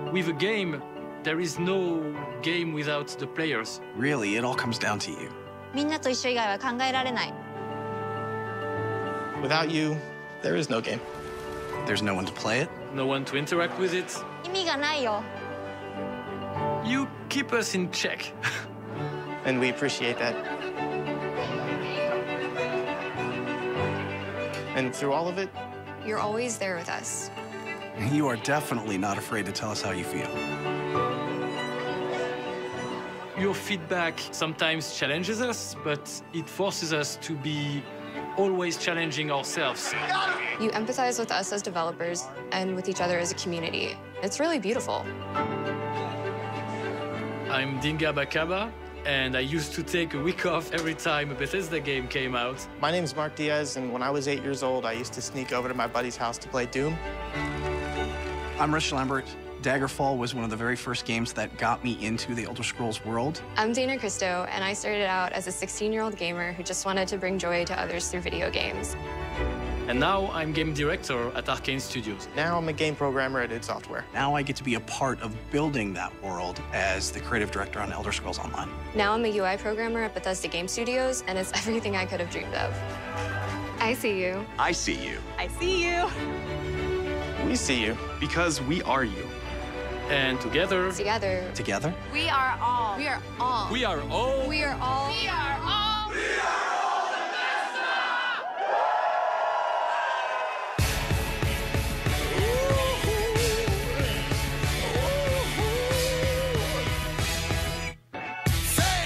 With a game, there is no game without the players. Really, it all comes down to you. みんなと一緒以外は考えられない。Without you, there is no game. There's no one to play it. No one to interact with it. 意味がないよ。You keep us in check. And we appreciate that. And through all of it, you're always there with us. You are definitely not afraid to tell us how you feel. Your feedback sometimes challenges us, but it forces us to be always challenging ourselves. You empathize with us as developers and with each other as a community. It's really beautiful. I'm Dinga Bakaba, and I used to take a week off every time a Bethesda game came out. My name is Mark Diaz, and when I was 8 years old, I used to sneak over to my buddy's house to play Doom. I'm Rich Lambert. Daggerfall was one of the very first games that got me into the Elder Scrolls world. I'm Dana Christo, and I started out as a 16-year-old gamer who just wanted to bring joy to others through video games. And now I'm game director at Arcane Studios. Now I'm a game programmer at id Software. Now I get to be a part of building that world as the creative director on Elder Scrolls Online. Now I'm a UI programmer at Bethesda Game Studios, and it's everything I could have dreamed of. I see you. I see you. I see you. We see you. Because we are you. And together... Together. Together? We are all. We are all. We are all... We are all. We are all. We are all Bethesda! Say,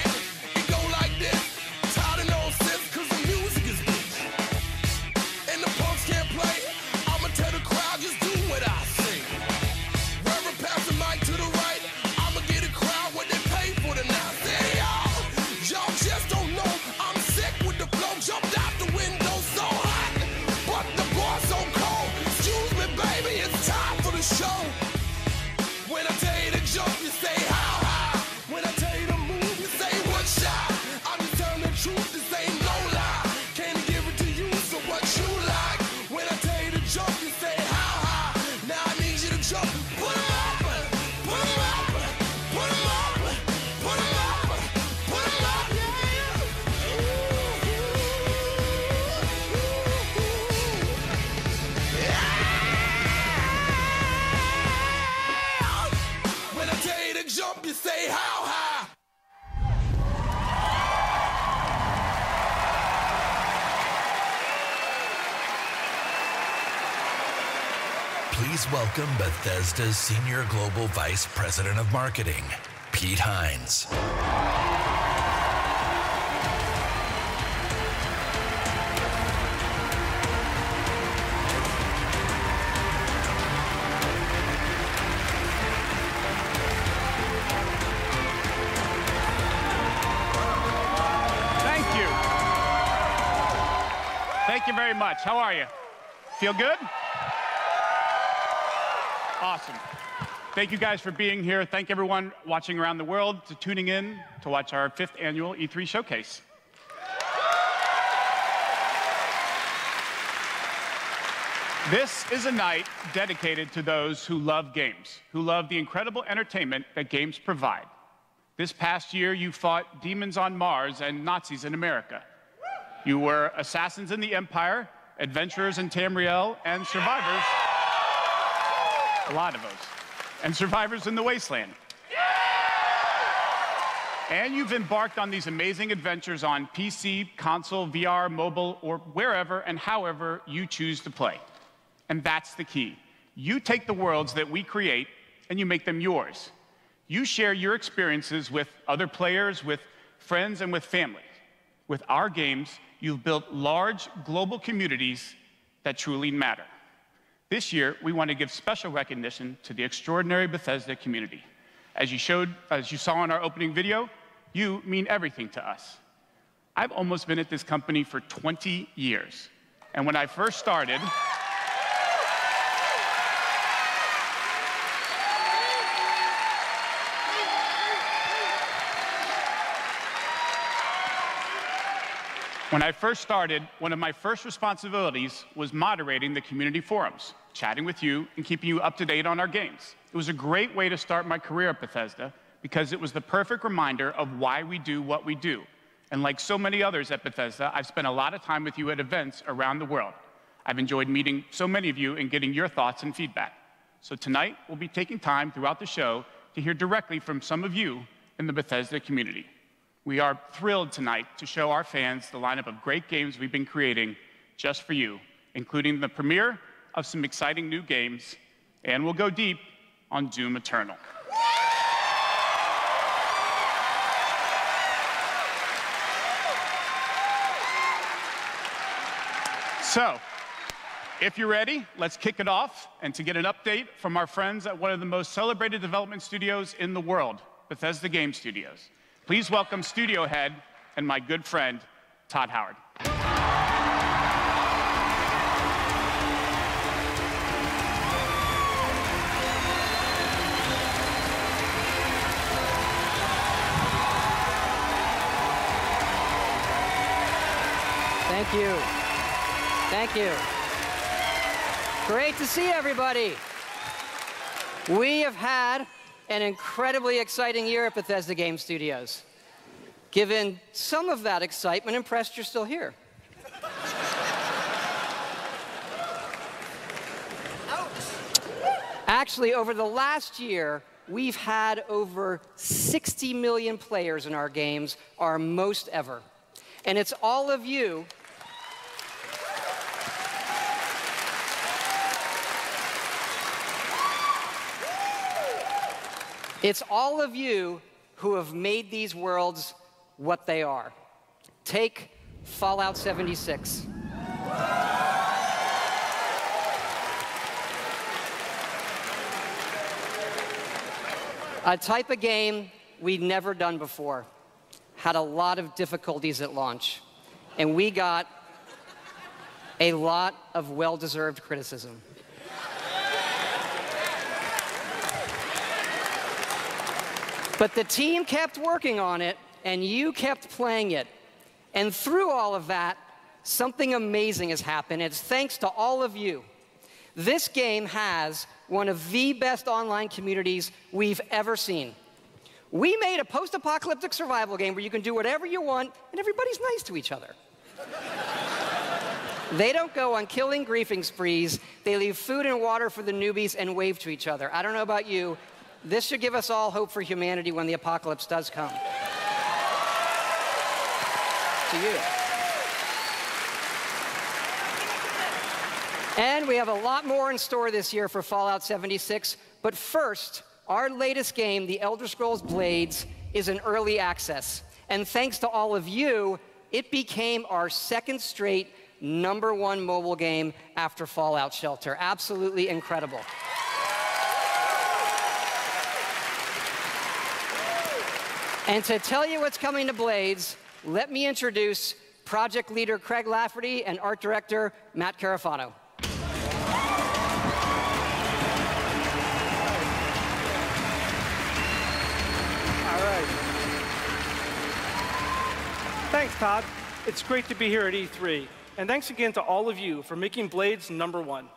it go like this. Tired of no sense, cause the music is bitch. And the punks can't play. I'ma tell the crowd, just do what I say. Reverend pass the mic to the right. I'ma get a crowd what they pay for tonight. Say, y'all just don't know. I'm sick with the flow. Jumped out the window so hot. But the bar's so cold. Excuse me, baby, it's time for the show. When I tell you to jump, you say how high. When I tell you to move, you say what shot. I'm just telling the truth, this ain't no lie. Can't give it to you, so what you like. When I tell you to jump, you say how high. Now I need you to jump. Put 'em up, put 'em up, put 'em up, put 'em up, put 'em up, yeah. When I tell you to jump, you say how high. Please welcome Bethesda's Senior Global Vice President of Marketing, Pete Hines. Thank you. Thank you very much. How are you? Feel good? Awesome. Thank you guys for being here. Thank everyone watching around the world to tuning in to watch our 5th annual E3 showcase. This is a night dedicated to those who love games, who love the incredible entertainment that games provide. This past year, you fought demons on Mars and Nazis in America. You were assassins in the Empire, adventurers in Tamriel, and survivors. A lot of those. And survivors in the Wasteland. And you've embarked on these amazing adventures on PC, console, VR, mobile, or wherever and however you choose to play. And that's the key. You take the worlds that we create and you make them yours. You share your experiences with other players, with friends, and with family. With our games, you've built large global communities that truly matter. This year, we want to give special recognition to the extraordinary Bethesda community. As you saw in our opening video, you mean everything to us. I've almost been at this company for 20 years. And when I first started, one of my first responsibilities was moderating the community forums, chatting with you, and keeping you up to date on our games. It was a great way to start my career at Bethesda because it was the perfect reminder of why we do what we do. And like so many others at Bethesda, I've spent a lot of time with you at events around the world. I've enjoyed meeting so many of you and getting your thoughts and feedback. So tonight, we'll be taking time throughout the show to hear directly from some of you in the Bethesda community. We are thrilled tonight to show our fans the lineup of great games we've been creating just for you, including the premiere of some exciting new games, and we'll go deep on Doom Eternal. So, if you're ready, let's kick it off. And to get an update from our friends at one of the most celebrated development studios in the world, Bethesda Game Studios, please welcome studio head and my good friend, Todd Howard. Thank you. Thank you. Great to see everybody. We have had an incredibly exciting year at Bethesda Game Studios. Given some of that excitement, impressed you're still here. Actually, over the last year, we've had over 60 million players in our games, our most ever. And it's all of you who have made these worlds what they are. Take Fallout 76. A type of game we'd never done before. Had a lot of difficulties at launch. And we got a lot of well-deserved criticism. But the team kept working on it, and you kept playing it. And through all of that, something amazing has happened. It's thanks to all of you. This game has one of the best online communities we've ever seen. We made a post-apocalyptic survival game where you can do whatever you want, and everybody's nice to each other. They don't go on killing griefing sprees. They leave food and water for the newbies and wave to each other. I don't know about you. This should give us all hope for humanity when the apocalypse does come. To you. And we have a lot more in store this year for Fallout 76. But first, our latest game, The Elder Scrolls Blades, is in early access. And thanks to all of you, it became our second straight #1 mobile game after Fallout Shelter. Absolutely incredible. And to tell you what's coming to Blades, let me introduce project leader Craig Lafferty and art director Matt Carafano. All right. Thanks, Todd. It's great to be here at E3. And thanks again to all of you for making Blades #1.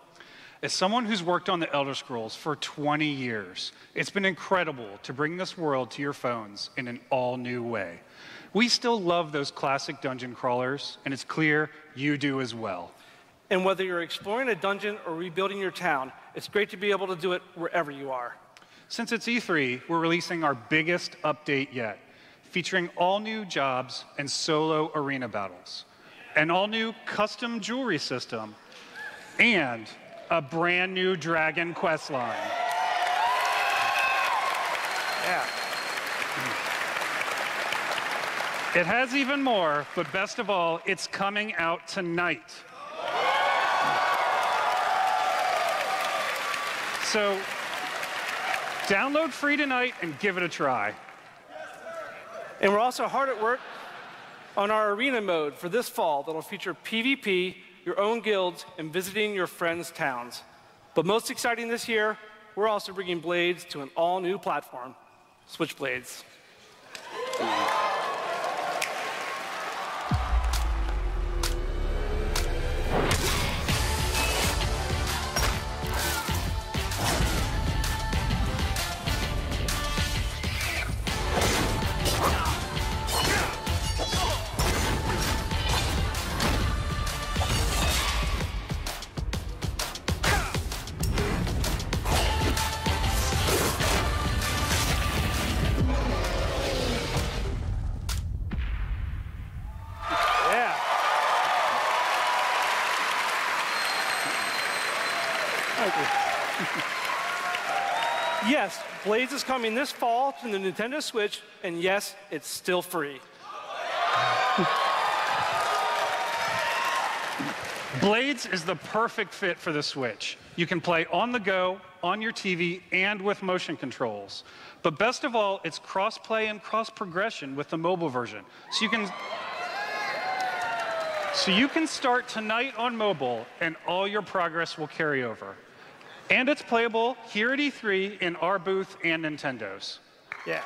As someone who's worked on the Elder Scrolls for 20 years, it's been incredible to bring this world to your phones in an all-new way. We still love those classic dungeon crawlers, and it's clear you do as well. And whether you're exploring a dungeon or rebuilding your town, it's great to be able to do it wherever you are. Since it's E3, we're releasing our biggest update yet, featuring all-new jobs and solo arena battles, an all-new custom jewelry system, and a brand new Dragon quest line. Yeah. It has even more, but best of all, it's coming out tonight. So download free tonight and give it a try. And we're also hard at work on our arena mode for this fall that'll feature PvP, your own guilds, and visiting your friends' towns. But most exciting this year, we're also bringing Blades to an all-new platform, Switchblades. Yes, Blades is coming this fall to the Nintendo Switch, and yes, it's still free. Blades is the perfect fit for the Switch. You can play on the go, on your TV, and with motion controls. But best of all, it's cross-play and cross-progression with the mobile version. So you can start tonight on mobile, and all your progress will carry over. And it's playable here at E3 in our booth and Nintendo's. Yeah.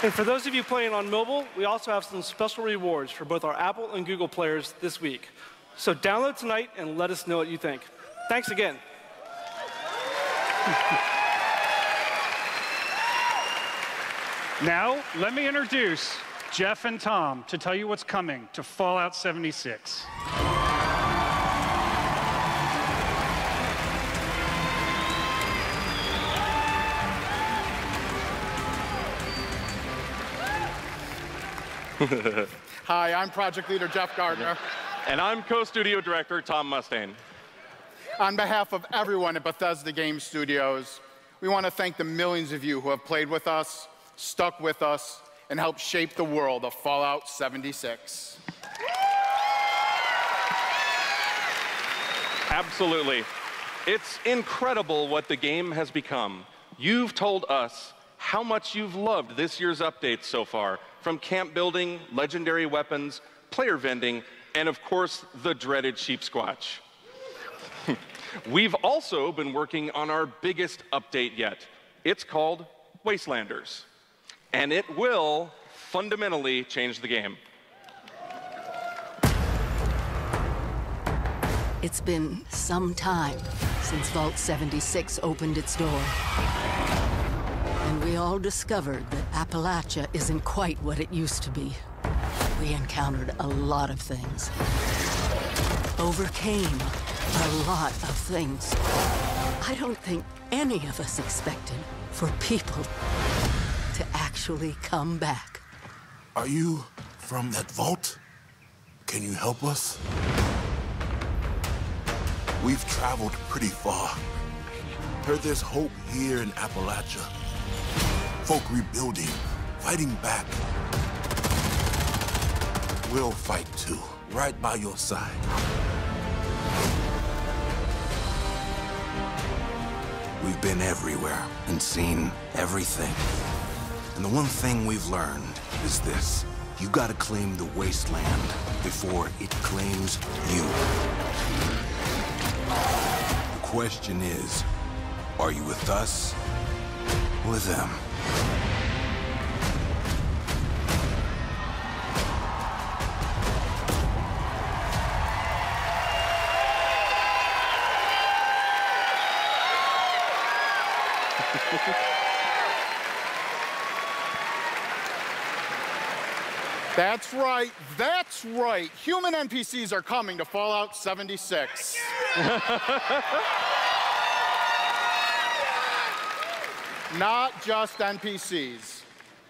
And for those of you playing on mobile, we also have some special rewards for both our Apple and Google players this week. So download tonight and let us know what you think. Thanks again. Now, let me introduce Jeff and Tom to tell you what's coming to Fallout 76. Hi, I'm Project Leader Jeff Gardner. And I'm Co-Studio Director Tom Mustaine. On behalf of everyone at Bethesda Game Studios, we want to thank the millions of you who have played with us, stuck with us, and helped shape the world of Fallout 76. Absolutely. It's incredible what the game has become. You've told us how much you've loved this year's updates so far, from camp building, legendary weapons, player vending, and of course, the dreaded sheep squatch. We've also been working on our biggest update yet. It's called Wastelanders. And it will fundamentally change the game. It's been some time since Vault 76 opened its door. And we all discovered that Appalachia isn't quite what it used to be. We encountered a lot of things. Overcame a lot of things. I don't think any of us expected for people to actually come back. Are you from that vault? Can you help us? We've traveled pretty far. Heard there's hope here in Appalachia. Folk rebuilding, fighting back. We'll fight too, right by your side. We've been everywhere and seen everything. And the one thing we've learned is this. You gotta claim the wasteland before it claims you. The question is, are you with us or with them? That's right, that's right. Human NPCs are coming to Fallout 76. Not just NPCs,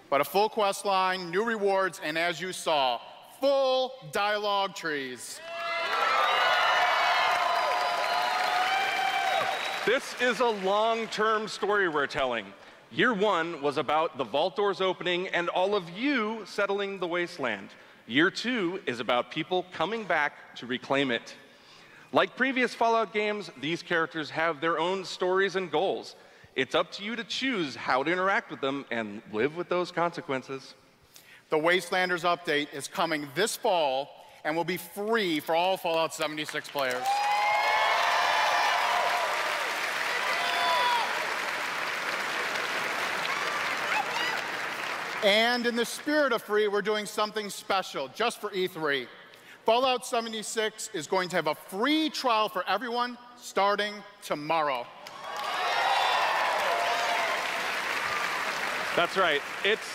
but a full quest line, new rewards, and as you saw, full dialogue trees. This is a long-term story we're telling. Year one was about the vault doors opening and all of you settling the wasteland. Year 2 is about people coming back to reclaim it. Like previous Fallout games, these characters have their own stories and goals. It's up to you to choose how to interact with them and live with those consequences. The Wastelanders update is coming this fall and will be free for all Fallout 76 players. And in the spirit of free, we're doing something special just for E3. Fallout 76 is going to have a free trial for everyone starting tomorrow. That's right. It's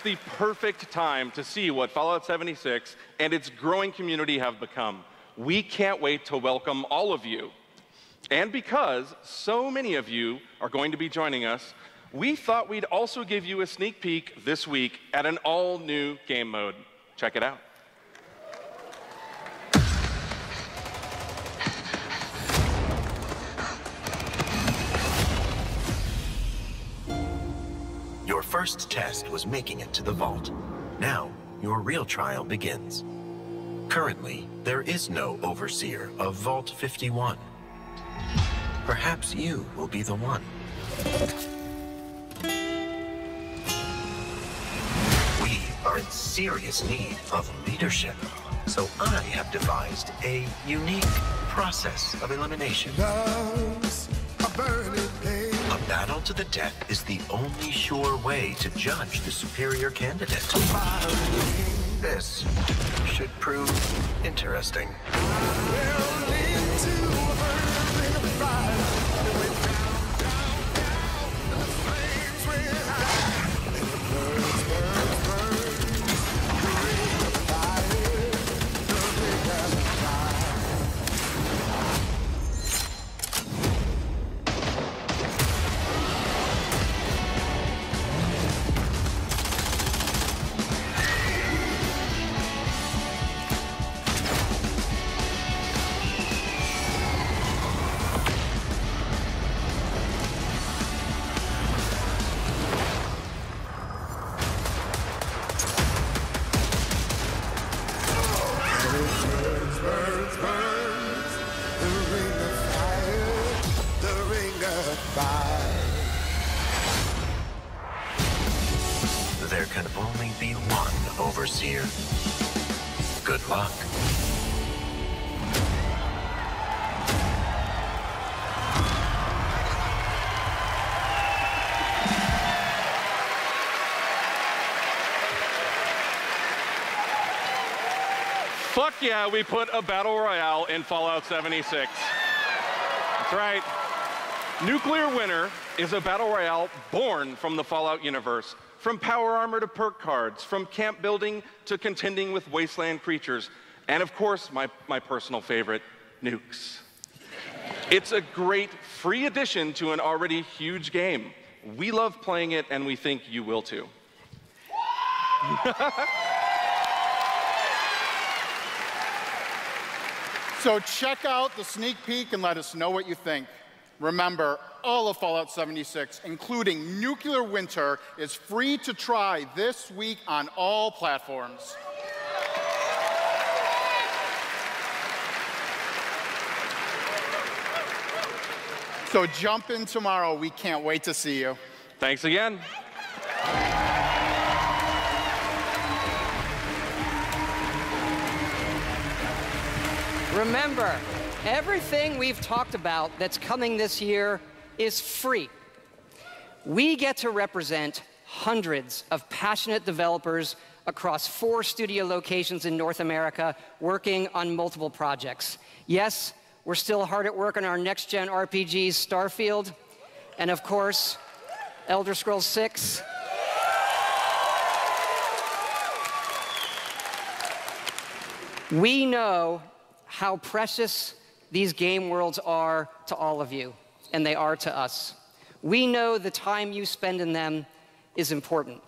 the perfect time to see what Fallout 76 and its growing community have become. We can't wait to welcome all of you. And because so many of you are going to be joining us, we thought we'd also give you a sneak peek this week at an all-new game mode. Check it out. Your first test was making it to the vault. Now, your real trial begins. Currently, there is no overseer of Vault 51. Perhaps you will be the one. We are in serious need of leadership, so I have devised a unique process of elimination. A battle to the death is the only sure way to judge the superior candidate. This should prove interesting. There can only be one overseer. Good luck. Fuck yeah, we put a battle royale in Fallout 76. That's right. Nuclear Winter is a battle royale born from the Fallout universe. From power armor to perk cards, from camp building to contending with wasteland creatures, and of course, my personal favorite, nukes. It's a great free addition to an already huge game. We love playing it, and we think you will too. So check out the sneak peek and let us know what you think. Remember, all of Fallout 76, including Nuclear Winter, is free to try this week on all platforms. So jump in tomorrow. We can't wait to see you. Thanks again. Remember, everything we've talked about that's coming this year is free. We get to represent hundreds of passionate developers across 4 studio locations in North America working on multiple projects. Yes, we're still hard at work on our next-gen RPGs, Starfield, and of course, Elder Scrolls 6. We know how precious these game worlds are to all of you, and they are to us. We know the time you spend in them is important.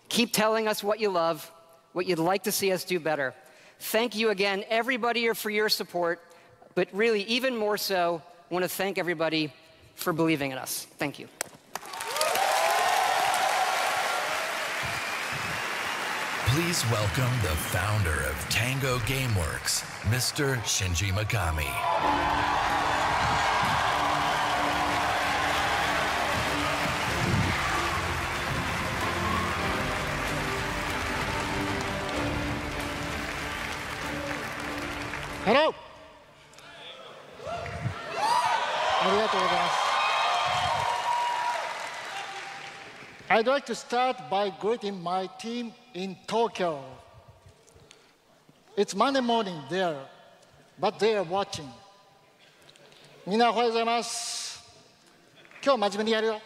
Keep telling us what you love, what you'd like to see us do better. Thank you again, everybody, for your support, but really, even more so, I want to thank everybody for believing in us. Thank you. Please welcome the founder of Tango Gameworks, Mr. Shinji Mikami. Hello. ありがとうございます。I'd like to start by greeting my team in Tokyo. It's Monday morning there, but they are watching. みんなおはようございます。今日真面目にやるよ。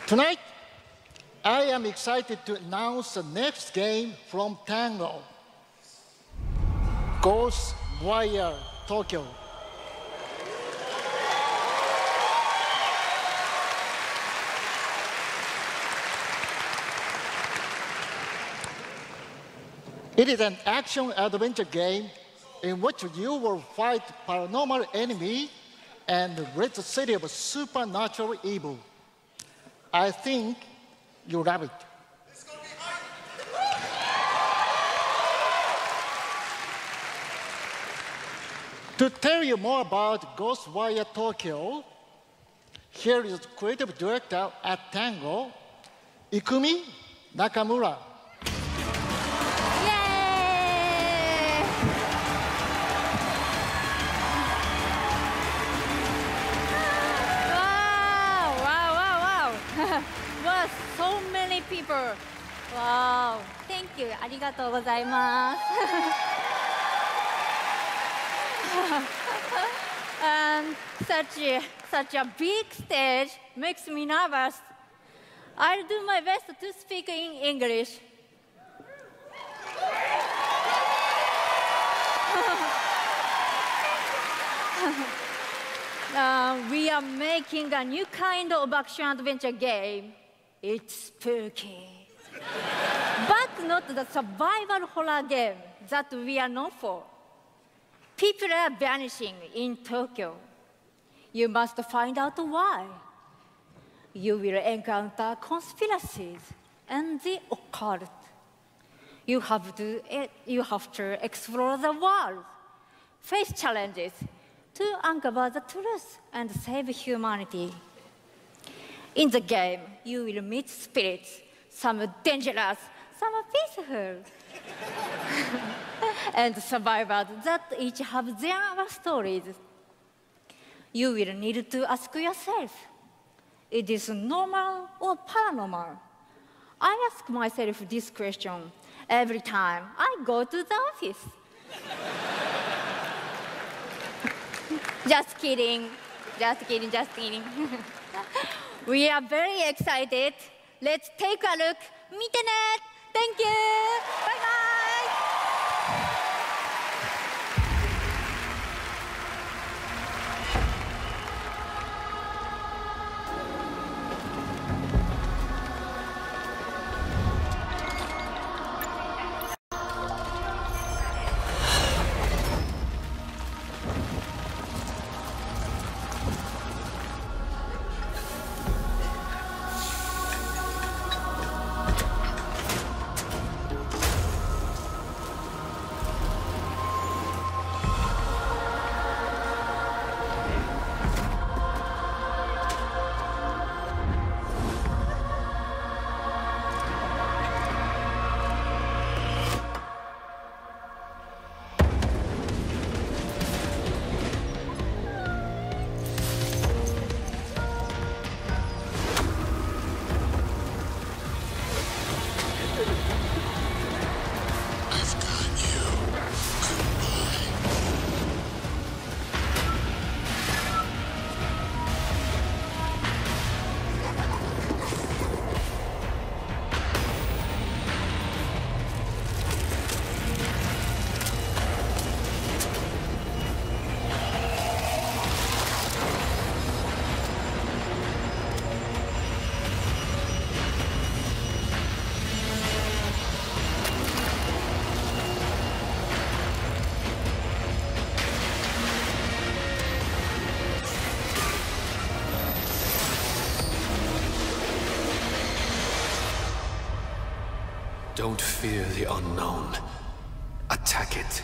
Tonight, I am excited to announce the next game from Tango, Ghostwire Tokyo. It is an action-adventure game in which you will fight paranormal enemy and rid the city of supernatural evil. I think you love it. To tell you more about Ghostwire Tokyo, here is creative director at Tango, Ikumi Nakamura. Wow, so many people. Wow, thank you. ありがとうございます。And such a big stage makes me nervous. I'll do my best to speak in English. We are making a new kind of action-adventure game. It's spooky. But not the survival horror game that we are known for. People are vanishing in Tokyo. You must find out why. You will encounter conspiracies and the occult. You have to explore the world, face challenges, to uncover the truth and save humanity. In the game, you will meet spirits, some dangerous, some peaceful, and survivors that each have their stories. You will need to ask yourself, is this normal or paranormal? I ask myself this question every time I go to the office. Just kidding. Just kidding, just kidding. We are very excited. Let's take a look. 見てね. Thank you. Bye bye. Don't fear the unknown. Attack it.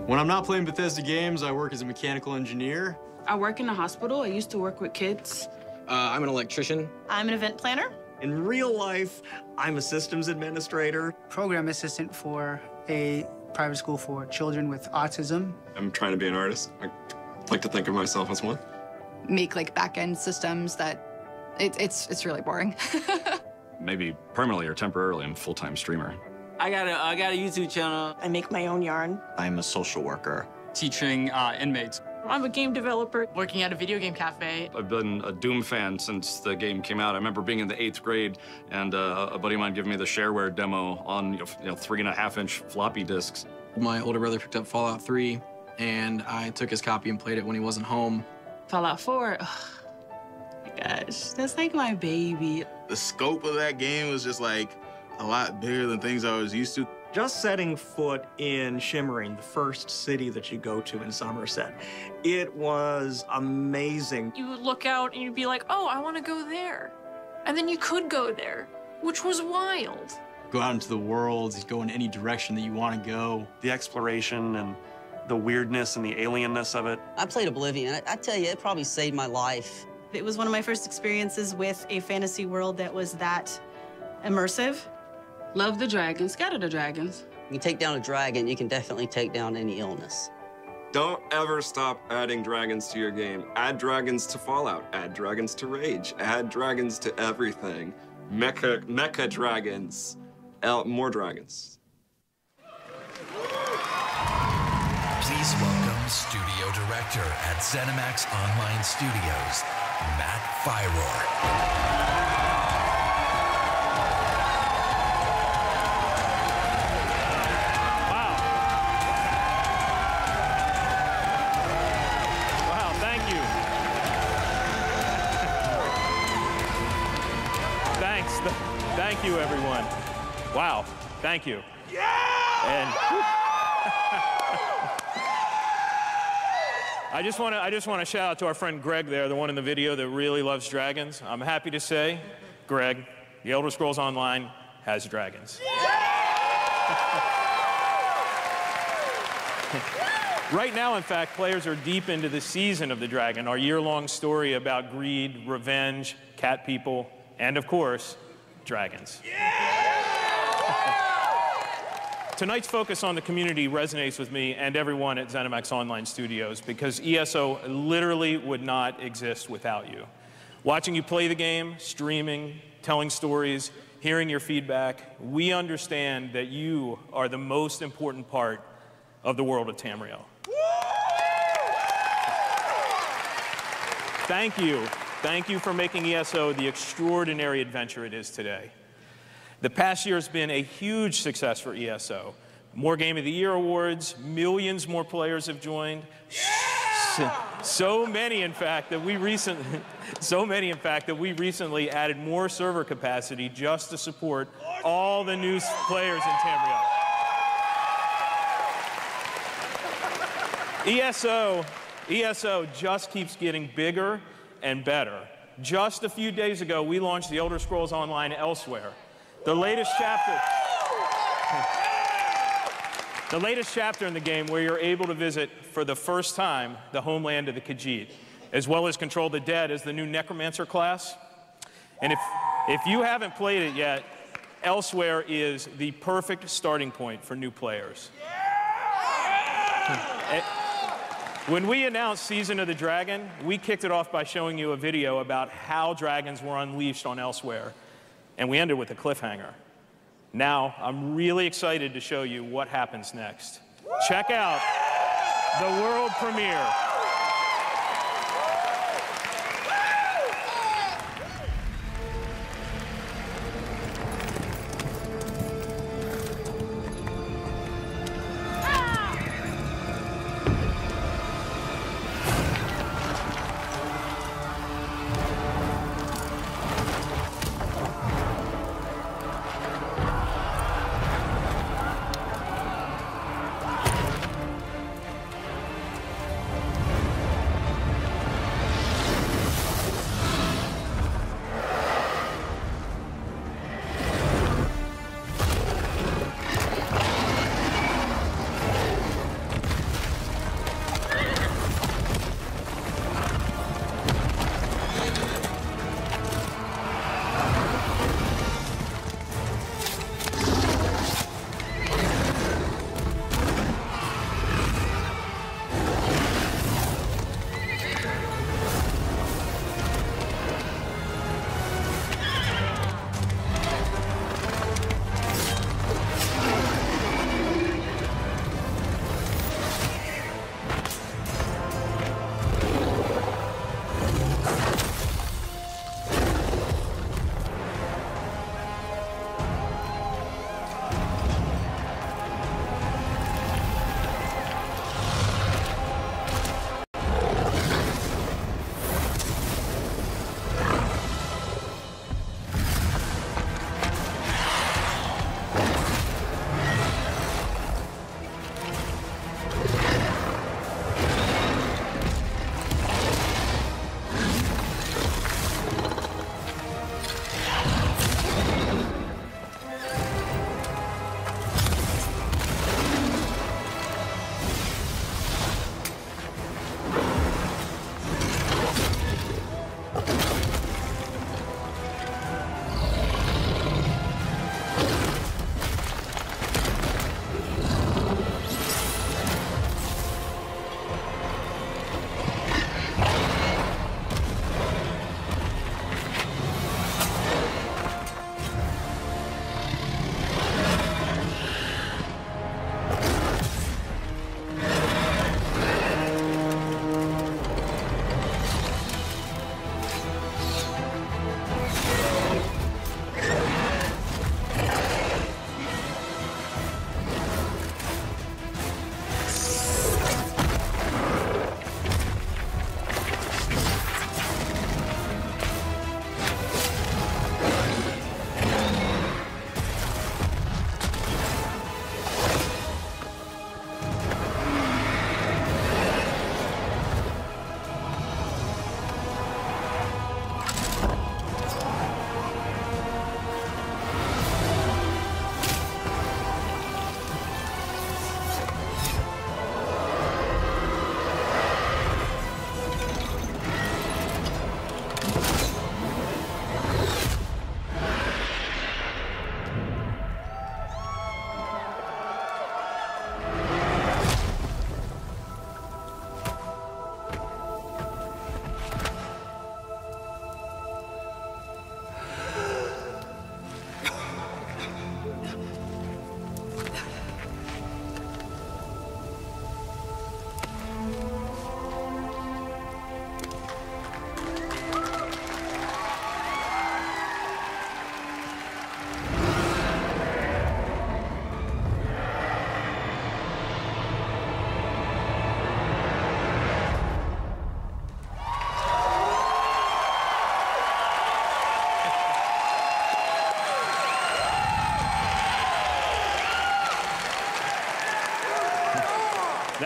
When I'm not playing Bethesda games, I work as a mechanical engineer. I work in a hospital. I used to work with kids. I'm an electrician. I'm an event planner. In real life, I'm a systems administrator. Program assistant for a private school for children with autism. I'm trying to be an artist. I like to think of myself as one. Make like back-end systems that it's really boring. Maybe permanently or temporarily, I'm a full-time streamer. I got a YouTube channel. I make my own yarn. I'm a social worker. Teaching inmates. I'm a game developer working at a video game cafe. I've been a Doom fan since the game came out. I remember being in the 8th grade and a buddy of mine giving me the shareware demo on 3.5-inch floppy disks. My older brother picked up Fallout 3, and I took his copy and played it when he wasn't home. Fallout 4, oh my gosh, that's like my baby. The scope of that game was just like a lot bigger than things I was used to. Just setting foot in Shimmering, the first city that you go to in Somerset, it was amazing. You would look out and you'd be like, oh, I want to go there. And then you could go there, which was wild. Go out into the world, go in any direction that you want to go. The exploration and the weirdness and the alienness of it. I played Oblivion. I tell you, it probably saved my life. It was one of my first experiences with a fantasy world that was that immersive. Love the dragons, scatter the dragons. You take down a dragon, you can definitely take down any illness. Don't ever stop adding dragons to your game. Add dragons to Fallout, add dragons to Rage, add dragons to everything. Mecha dragons, more dragons. Please welcome Studio Director at ZeniMax Online Studios, Matt Firor. Thank you, everyone. Wow, thank you. Yeah! And I just want to shout out to our friend Greg there, the one in the video that really loves dragons. I'm happy to say, Greg, The Elder Scrolls Online has dragons. Right now, in fact, players are deep into the season of the dragon, our year-long story about greed, revenge, cat people, and of course, dragons. Tonight's focus on the community resonates with me and everyone at ZeniMax Online Studios because ESO literally would not exist without you. Watching you play the game, streaming, telling stories, hearing your feedback, we understand that you are the most important part of the world of Tamriel. Thank you. Thank you for making ESO the extraordinary adventure it is today. The past year has been a huge success for ESO. More Game of the Year awards, millions more players have joined. So many, in fact, that we recently added more server capacity just to support all the new players in Tamriel. ESO just keeps getting bigger and better. Just a few days ago, we launched The Elder Scrolls Online Elsewhere, the latest chapter in the game where you're able to visit for the first time the homeland of the Khajiit, as well as control the dead as the new Necromancer class. And if you haven't played it yet, Elsewhere is the perfect starting point for new players. When we announced Season of the Dragon, we kicked it off by showing you a video about how dragons were unleashed on Elsewhere, and we ended with a cliffhanger. Now, I'm really excited to show you what happens next. Check out the world premiere.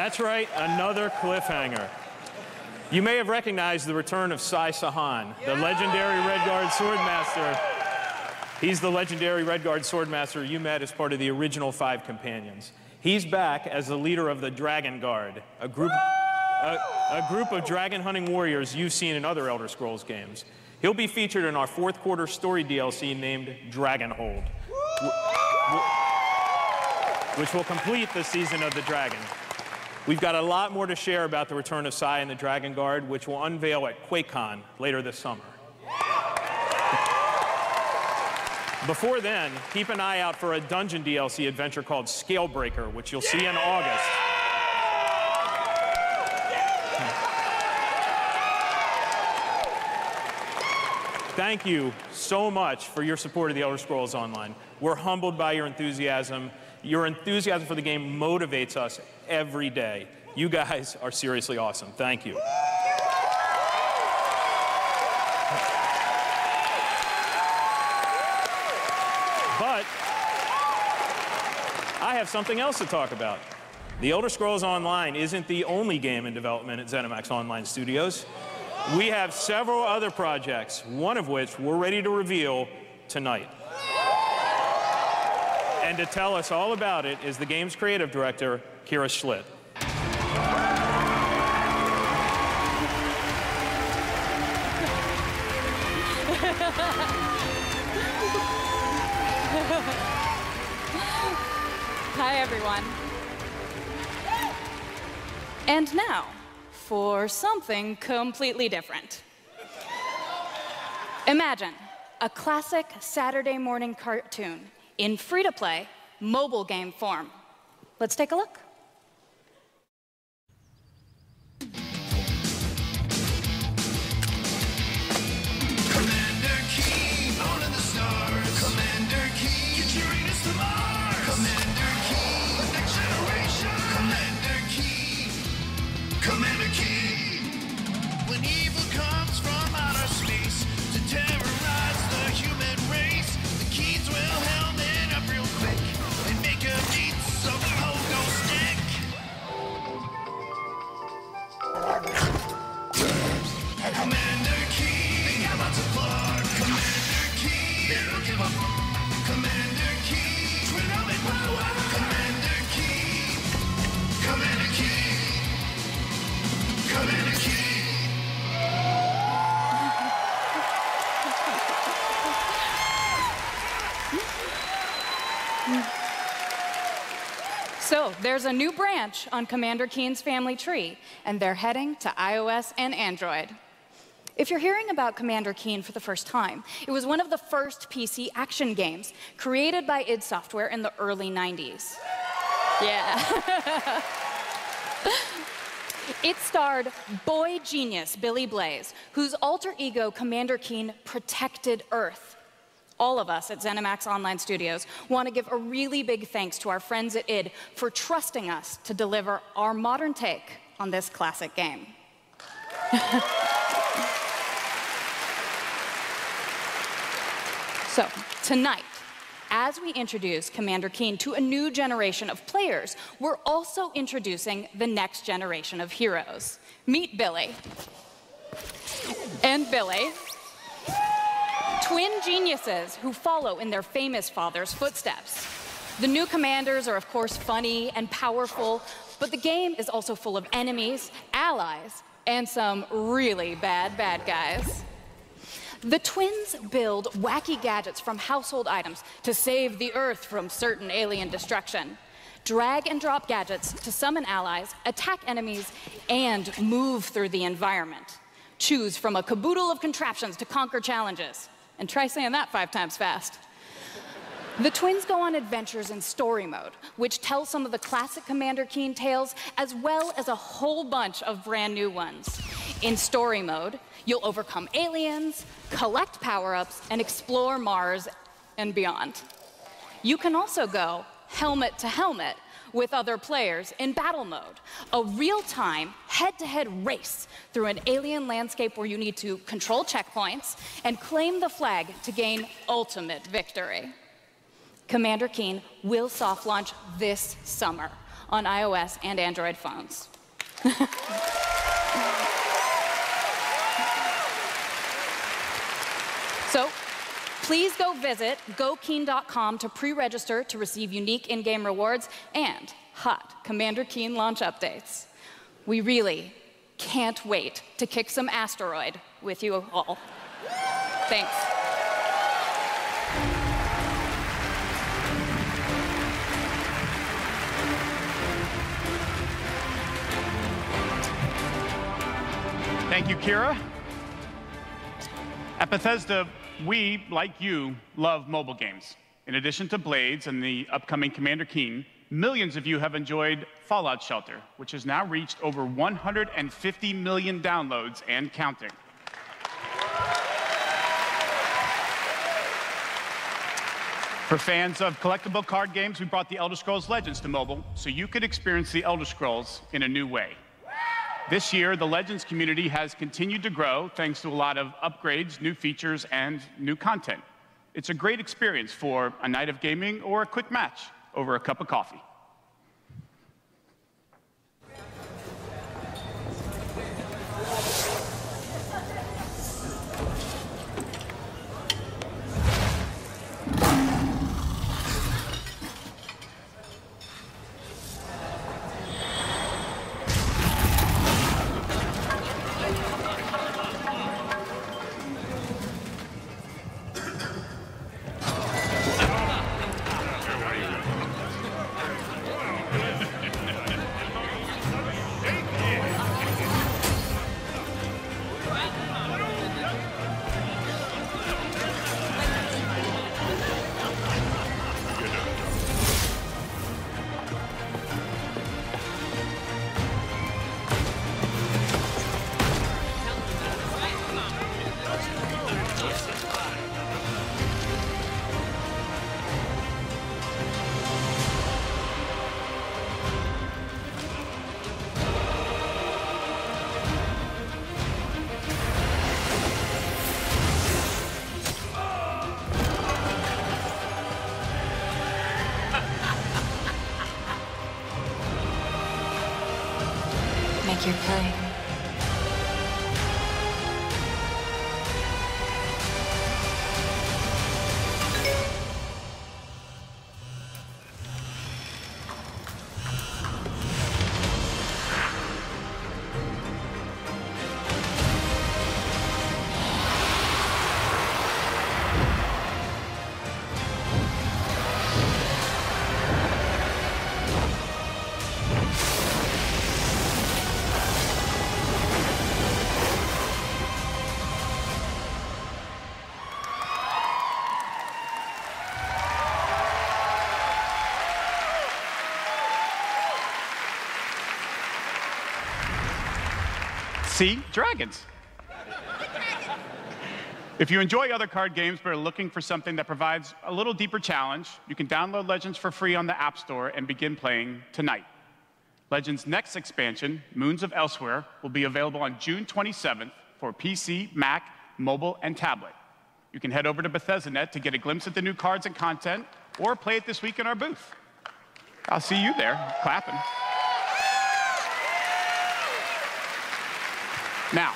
That's right, another cliffhanger. You may have recognized the return of Sai Sahan, the legendary Redguard Swordmaster. He's the legendary Redguard Swordmaster you met as part of the original 5 companions. He's back as the leader of the Dragon Guard, a group of dragon hunting warriors you've seen in other Elder Scrolls games. He'll be featured in our 4th quarter story DLC named Dragonhold, which will complete the Season of the Dragon. We've got a lot more to share about the return of Sai and the Dragon Guard, which will unveil at QuakeCon later this summer. Before then, keep an eye out for a dungeon DLC adventure called Scalebreaker, which you'll see in August. Thank you so much for your support of the Elder Scrolls Online. We're humbled by your enthusiasm. Your enthusiasm for the game motivates us every day. You guys are seriously awesome. Thank you. But I have something else to talk about. The Elder Scrolls Online isn't the only game in development at ZeniMax Online Studios. We have several other projects, one of which we're ready to reveal tonight. And to tell us all about it is the game's creative director, Kira Schlitt. Hi, everyone. And now, for something completely different. Imagine a classic Saturday morning cartoon in free-to-play, mobile game form. Let's take a look. Commander Keen, on to the stars. Commander Keen, get Uranus to Mars. Commander Keen, the next generation. Commander Keen, Commander Keen. When evil comes from outer space to terrorize the human race, the Keens will helm it up real quick and make a beat so the whole goes stick. Commander Keen, they got lots of blood. Commander Keen, they don't give up. Commander Keen, twin helmet power. Commander Keen, Commander Keen, Commander Keen. So, there's a new branch on Commander Keen's family tree, and they're heading to iOS and Android. If you're hearing about Commander Keen for the first time, it was one of the first PC action games created by id Software in the early 90s. Yeah. It starred boy genius Billy Blaze, whose alter ego Commander Keen protected Earth. All of us at ZeniMax Online Studios want to give a really big thanks to our friends at id for trusting us to deliver our modern take on this classic game. So, tonight, as we introduce Commander Keen to a new generation of players, we're also introducing the next generation of heroes. Meet Billy. And Billy. Twin geniuses who follow in their famous father's footsteps. The new commanders are, of course, funny and powerful, but the game is also full of enemies, allies, and some really bad guys. The twins build wacky gadgets from household items to save the Earth from certain alien destruction. Drag and drop gadgets to summon allies, attack enemies, and move through the environment. Choose from a caboodle of contraptions to conquer challenges. And try saying that 5 times fast. The twins go on adventures in story mode, which tells some of the classic Commander Keen tales, as well as a whole bunch of brand new ones. In story mode, you'll overcome aliens, collect power-ups, and explore Mars and beyond. You can also go helmet to helmet with other players in battle mode, a real-time, head-to-head race through an alien landscape where you need to control checkpoints and claim the flag to gain ultimate victory. Commander Keen will soft launch this summer on iOS and Android phones. So please go visit gokeen.com to pre-register to receive unique in-game rewards and hot Commander Keen launch updates. We really can't wait to kick some asteroid with you all. Thanks. Thank you, Kira. At Bethesda, we, like you, love mobile games. In addition to Blades and the upcoming Commander Keen, millions of you have enjoyed Fallout Shelter, which has now reached over 150 million downloads and counting. For fans of collectible card games, we brought The Elder Scrolls Legends to mobile so you could experience The Elder Scrolls in a new way. This year, the Legends community has continued to grow thanks to a lot of upgrades, new features, and new content. It's a great experience for a night of gaming or a quick match over a cup of coffee. Make your play. See? Dragons. If you enjoy other card games but are looking for something that provides a little deeper challenge, you can download Legends for free on the App Store and begin playing tonight. Legends' next expansion, Moons of Elsewhere, will be available on June 27th for PC, Mac, mobile, and tablet. You can head over to Bethesda.net to get a glimpse at the new cards and content, or play it this week in our booth. I'll see you there, clapping. Now,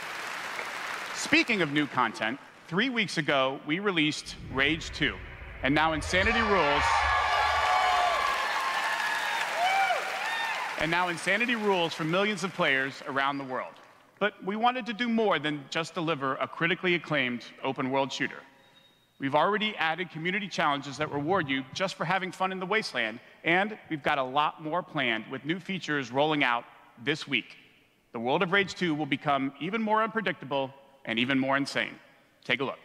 speaking of new content, 3 weeks ago, we released Rage 2, and now Insanity Rules for millions of players around the world. But we wanted to do more than just deliver a critically acclaimed open-world shooter. We've already added community challenges that reward you just for having fun in the wasteland, and we've got a lot more planned with new features rolling out this week. The world of Rage 2 will become even more unpredictable and even more insane. Take a look.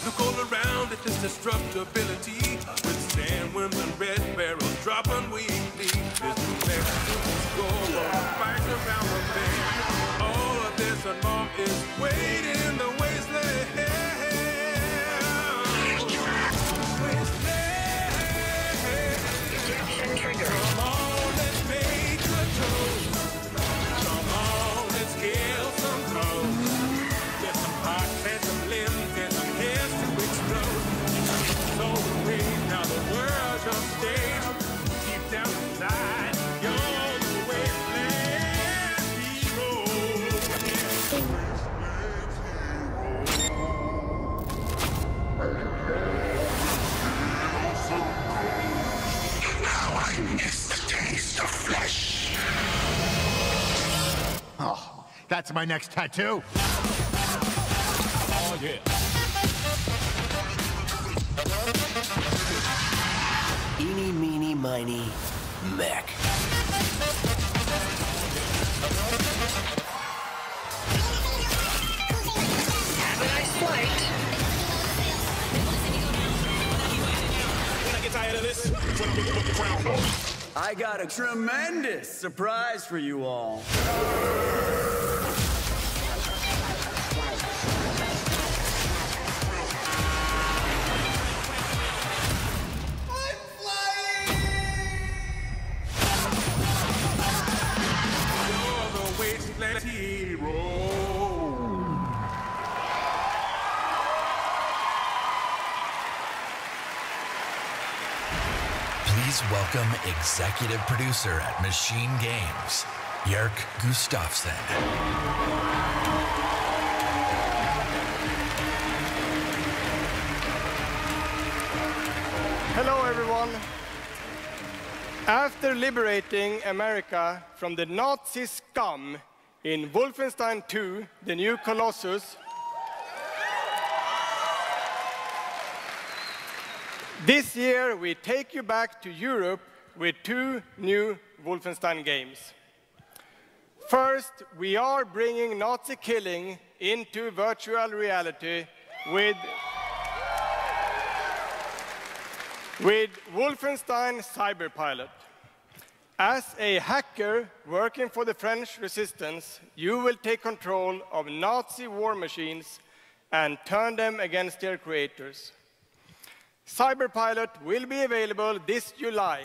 Look all around at this destructibility. Withstand when the red barrels drop unweekly. Around the bend. All of this and more is waiting in the wasteland. Oh, that's my next tattoo. Oh, yeah. Eeny, meeny, miny, mech. Have a nice flight. When I get tired of this, put the crown on. I got a tremendous surprise for you all. Please welcome executive producer at Machine Games, Jörg Gustafsson. Hello, everyone. After liberating America from the Nazi scum in Wolfenstein 2, The New Colossus, this year we take you back to Europe with 2 new Wolfenstein games. First, we are bringing Nazi killing into virtual reality with Wolfenstein Cyberpilot. As a hacker working for the French resistance, you will take control of Nazi war machines and turn them against their creators. Cyberpilot will be available this July,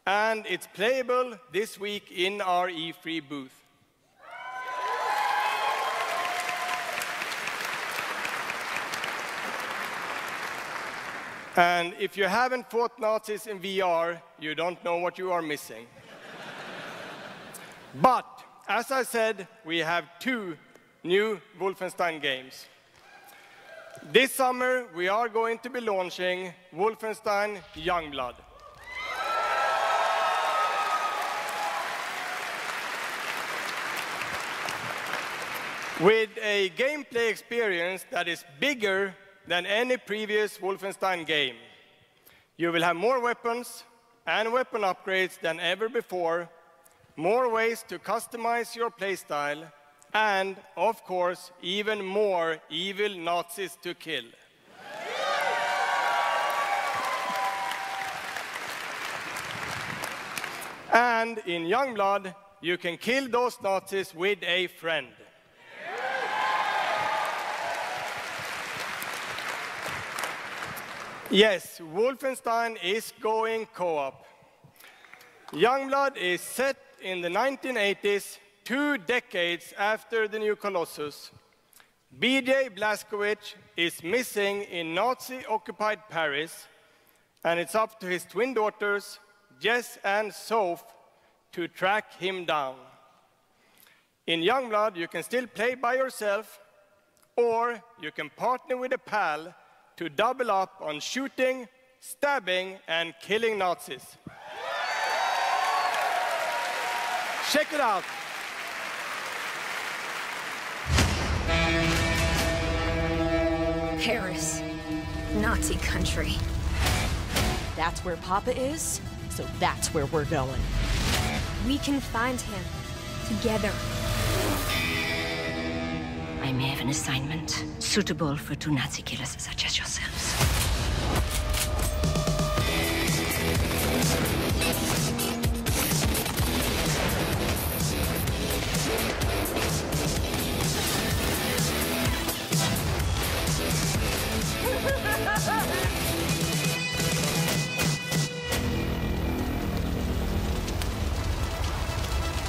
and it's playable this week in our E3 booth. And if you haven't fought Nazis in VR, you don't know what you are missing. But, as I said, we have 2 new Wolfenstein games. This summer, we are going to be launching Wolfenstein Youngblood. With a gameplay experience that is bigger than any previous Wolfenstein game. You will have more weapons and weapon upgrades than ever before, more ways to customize your playstyle, and, of course, even more evil Nazis to kill. And in Youngblood, you can kill those Nazis with a friend. Yes, Wolfenstein is going co-op. Youngblood is set in the 1980s, 2 decades after the New Colossus. BJ Blazkowicz is missing in Nazi-occupied Paris, and it's up to his twin daughters, Jess and Soph, to track him down. In Youngblood, you can still play by yourself, or you can partner with a pal to double up on shooting, stabbing, and killing Nazis. Check it out. Paris, Nazi country. That's where Papa is, so that's where we're going. We can find him together. I may have an assignment suitable for 2 Nazi killers such as yourselves.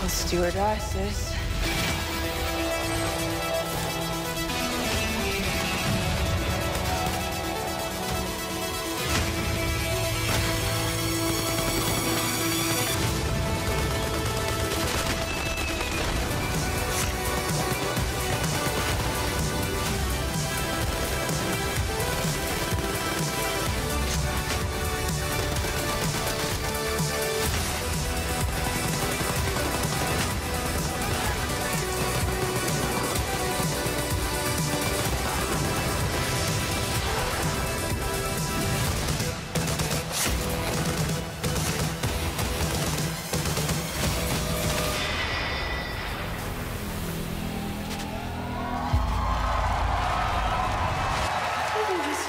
Let's do it, sis.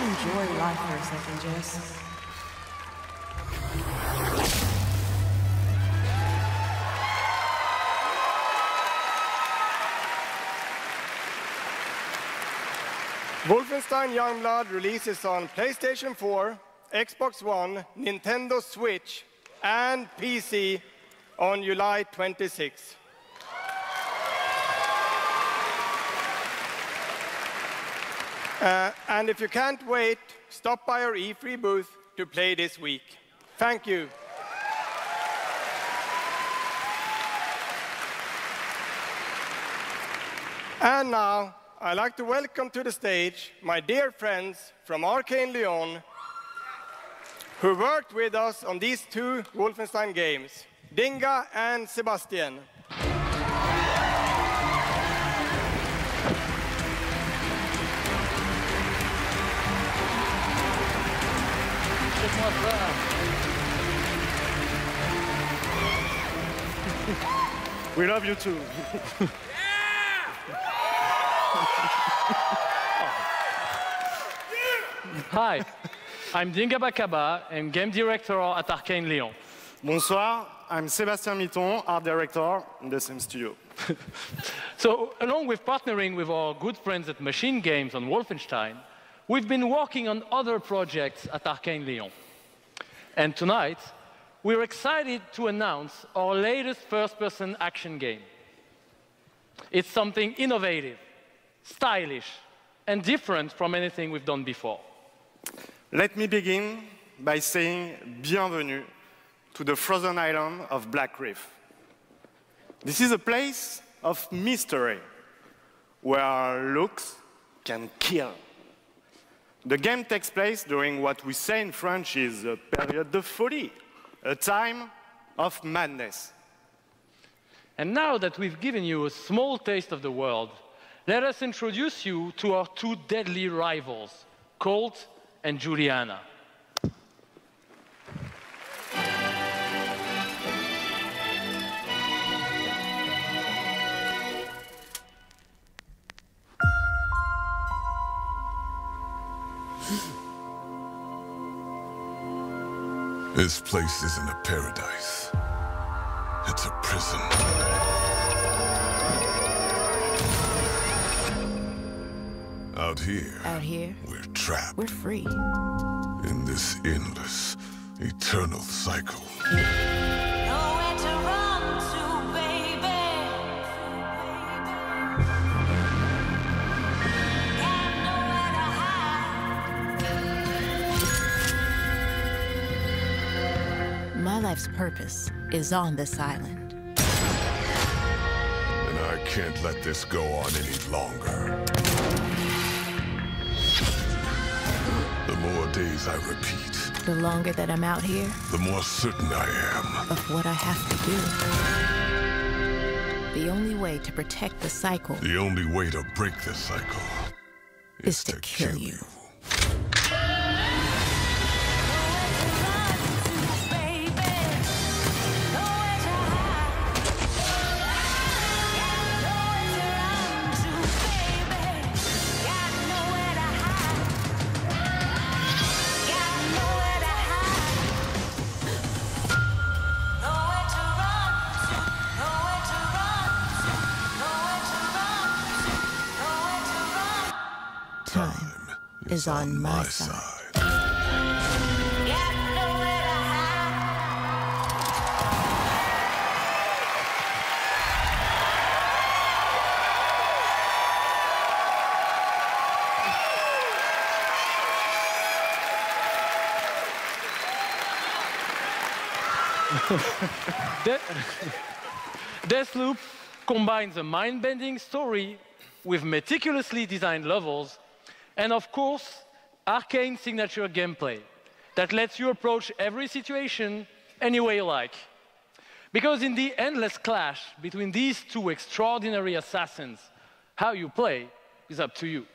enjoy life for a second, Jess. Wolfenstein Youngblood releases on PlayStation 4, Xbox One, Nintendo Switch, and PC on July 26. And if you can't wait, stop by our E3 booth to play this week. Thank you. And now, I'd like to welcome to the stage my dear friends from Arcane Lyon, who worked with us on these two Wolfenstein games, Dinga and Sebastian. We love you too. Hi, I'm Dinga Bakaba, and game director at Arcane Lyon. Bonsoir, I'm Sébastien Mitton, art director in the same studio. So, along with partnering with our good friends at Machine Games on Wolfenstein, we've been working on other projects at Arcane Lyon. And tonight, we're excited to announce our latest first-person action game. It's something innovative, stylish, and different from anything we've done before. Let me begin by saying bienvenue to the frozen island of Black Reef. This is a place of mystery, where looks can kill. The game takes place during what we say in French is a période de folie, a time of madness. And now that we've given you a small taste of the world, let us introduce you to our two deadly rivals, Colt and Juliana. This place isn't a paradise. It's a prison. Out here, we're trapped. We're free. In this endless, eternal cycle. Nowhere to run to, baby. Got nowhere to hide. My life's purpose is on this island. And I can't let this go on any longer. The more days I repeat, The longer that I'm out here, the more certain I am of what I have to do. The only way to protect the cycle the only way to break the cycle is to kill you. Time is on my side. Deathloop combines a mind-bending story with meticulously designed levels and, of course, Arcane signature gameplay that lets you approach every situation any way you like. Because in the endless clash between these two extraordinary assassins, how you play is up to you.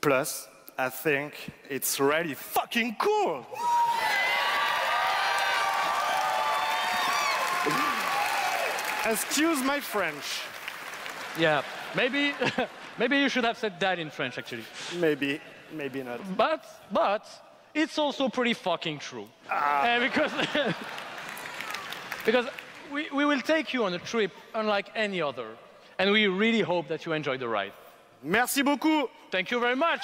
Plus, I think it's really fucking cool. Excuse my French. Yeah, maybe you should have said that in French, actually. Maybe. Maybe not. But it's also pretty fucking true. Because we will take you on a trip unlike any other, and we really hope that you enjoy the ride. Merci beaucoup. Thank you very much.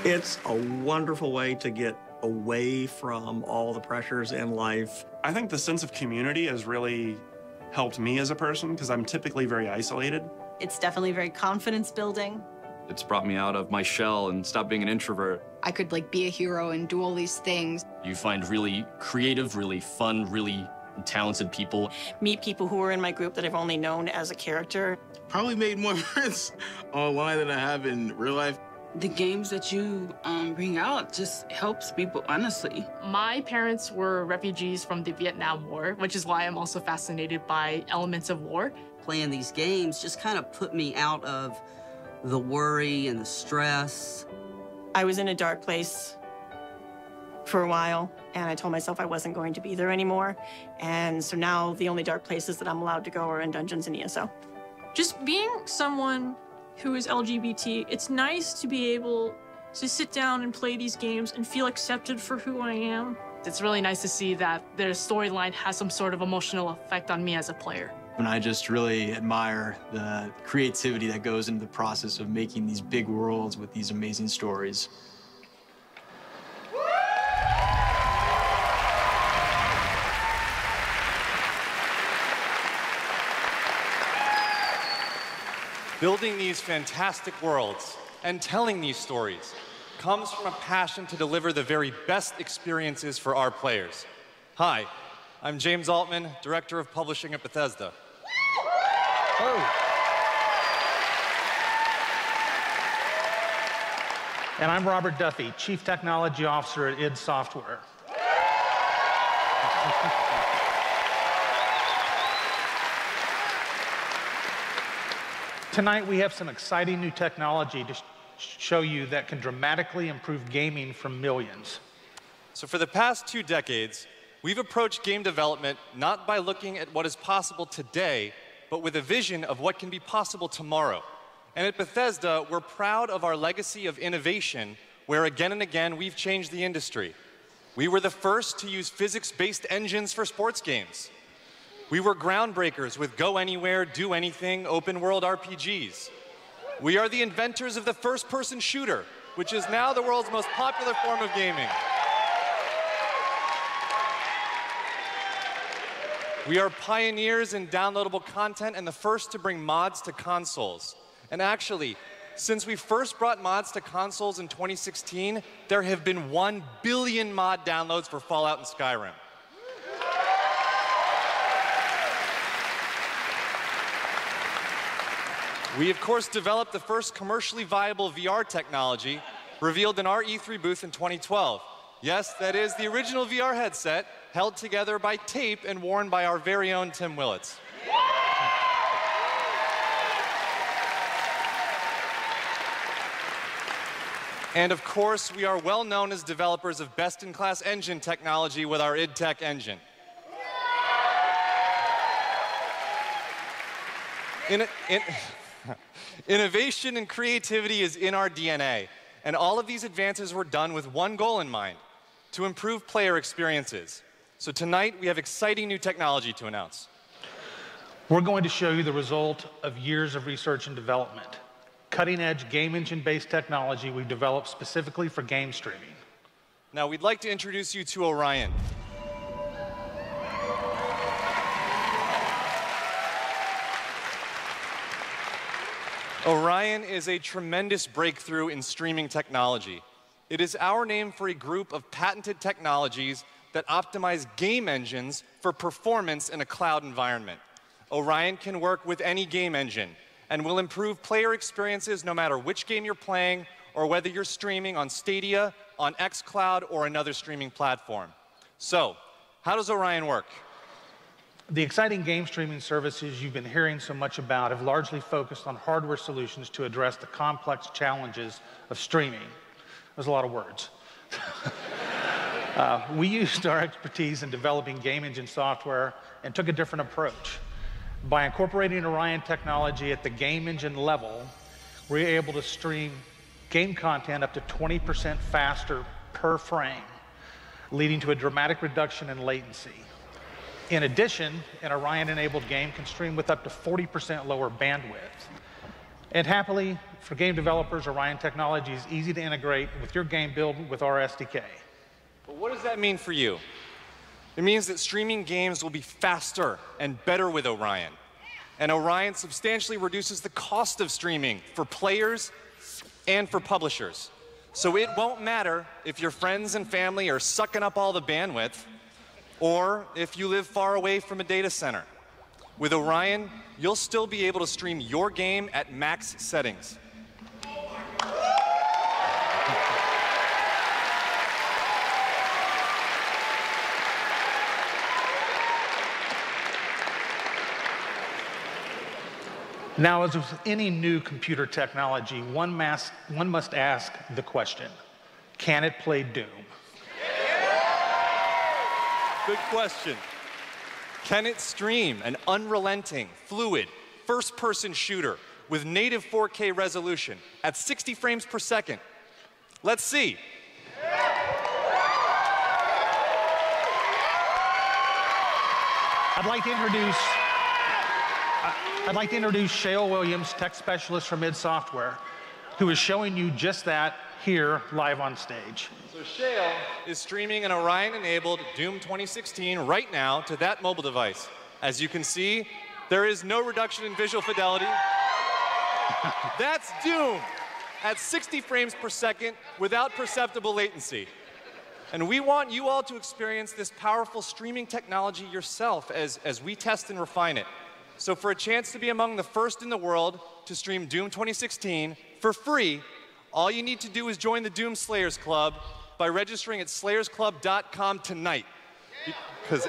It's a wonderful way to get away from all the pressures in life. I think the sense of community has really helped me as a person because I'm typically very isolated. It's definitely very confidence building. It's brought me out of my shell and stopped being an introvert. I could like be a hero and do all these things. You find really creative, really fun, really talented people. Meet people who are in my group that I've only known as a character. Probably made more friends online than I have in real life. The games that you bring out just helps people, honestly. My parents were refugees from the Vietnam War, which is why I'm also fascinated by elements of war. Playing these games just kind of put me out of the worry and the stress. I was in a dark place for a while, and I told myself I wasn't going to be there anymore. And so now the only dark places that I'm allowed to go are in dungeons and ESO. Just being someone who is LGBT, it's nice to be able to sit down and play these games and feel accepted for who I am. It's really nice to see that their storyline has some sort of emotional effect on me as a player. And I just really admire the creativity that goes into the process of making these big worlds with these amazing stories. Building these fantastic worlds and telling these stories comes from a passion to deliver the very best experiences for our players. Hi, I'm James Altman, Director of Publishing at Bethesda. And I'm Robert Duffy, Chief Technology Officer at id Software. Tonight we have some exciting new technology to show you that can dramatically improve gaming for millions. So for the past 2 decades, we've approached game development not by looking at what is possible today, but with a vision of what can be possible tomorrow. And at Bethesda, we're proud of our legacy of innovation, where again and again we've changed the industry. We were the first to use physics-based engines for sports games. We were groundbreakers with Go Anywhere, Do Anything, open-world RPGs. We are the inventors of the first-person shooter, which is now the world's most popular form of gaming. We are pioneers in downloadable content and the first to bring mods to consoles. And actually, since we first brought mods to consoles in 2016, there have been 1 billion mod downloads for Fallout and Skyrim. We, of course, developed the first commercially viable VR technology revealed in our E3 booth in 2012. Yes, that is the original VR headset held together by tape and worn by our very own Tim Willits. And of course, we are well known as developers of best-in-class engine technology with our id Tech engine. Innovation and creativity is in our DNA, and all of these advances were done with one goal in mind: to improve player experiences. So tonight, we have exciting new technology to announce. We're going to show you the result of years of research and development. Cutting-edge game engine-based technology we've developed specifically for game streaming. Now, we'd like to introduce you to Orion. Orion is a tremendous breakthrough in streaming technology. It is our name for a group of patented technologies that optimize game engines for performance in a cloud environment. Orion can work with any game engine and will improve player experiences no matter which game you're playing or whether you're streaming on Stadia, on xCloud, or another streaming platform. So, how does Orion work? The exciting game streaming services you've been hearing so much about have largely focused on hardware solutions to address the complex challenges of streaming. There's a lot of words. We used our expertise in developing game engine software and took a different approach. By incorporating Orion technology at the game engine level, we're able to stream game content up to 20% faster per frame, leading to a dramatic reduction in latency. In addition, an Orion-enabled game can stream with up to 40% lower bandwidth. And happily, for game developers, Orion technology is easy to integrate with your game build with our SDK. But what does that mean for you? It means that streaming games will be faster and better with Orion. And Orion substantially reduces the cost of streaming for players and for publishers. So it won't matter if your friends and family are sucking up all the bandwidth, or if you live far away from a data center. With Orion, you'll still be able to stream your game at max settings. Now, as with any new computer technology, one must ask the question, can it play Doom? Good question. Can it stream an unrelenting, fluid, first-person shooter with native 4K resolution at 60 frames per second? Let's see. I'd like to introduce Shale Williams, tech specialist from id Software, who is showing you just that here live on stage. So Shale is streaming an Orion-enabled Doom 2016 right now to that mobile device. As you can see, there is no reduction in visual fidelity. That's Doom at 60 frames per second without perceptible latency. And we want you all to experience this powerful streaming technology yourself as we test and refine it. So for a chance to be among the first in the world to stream Doom 2016 for free, all you need to do is join the Doom Slayers Club by registering at slayersclub.com tonight. Because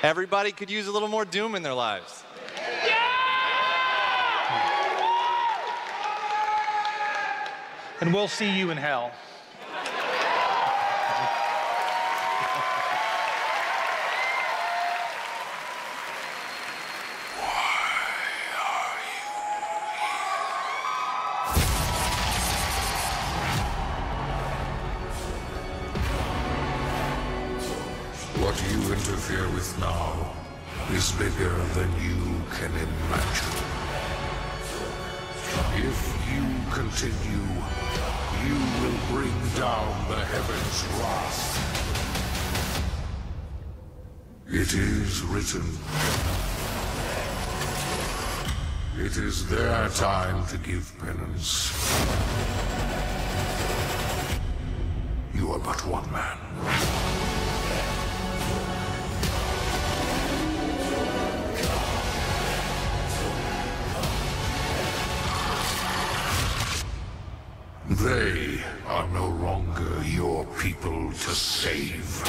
everybody could use a little more Doom in their lives. And we'll see you in hell. What you interfere with now is bigger than you can imagine. If you continue, you will bring down the heavens' wrath. It is written. It is their time to give penance. You are but one man. They are no longer your people to save.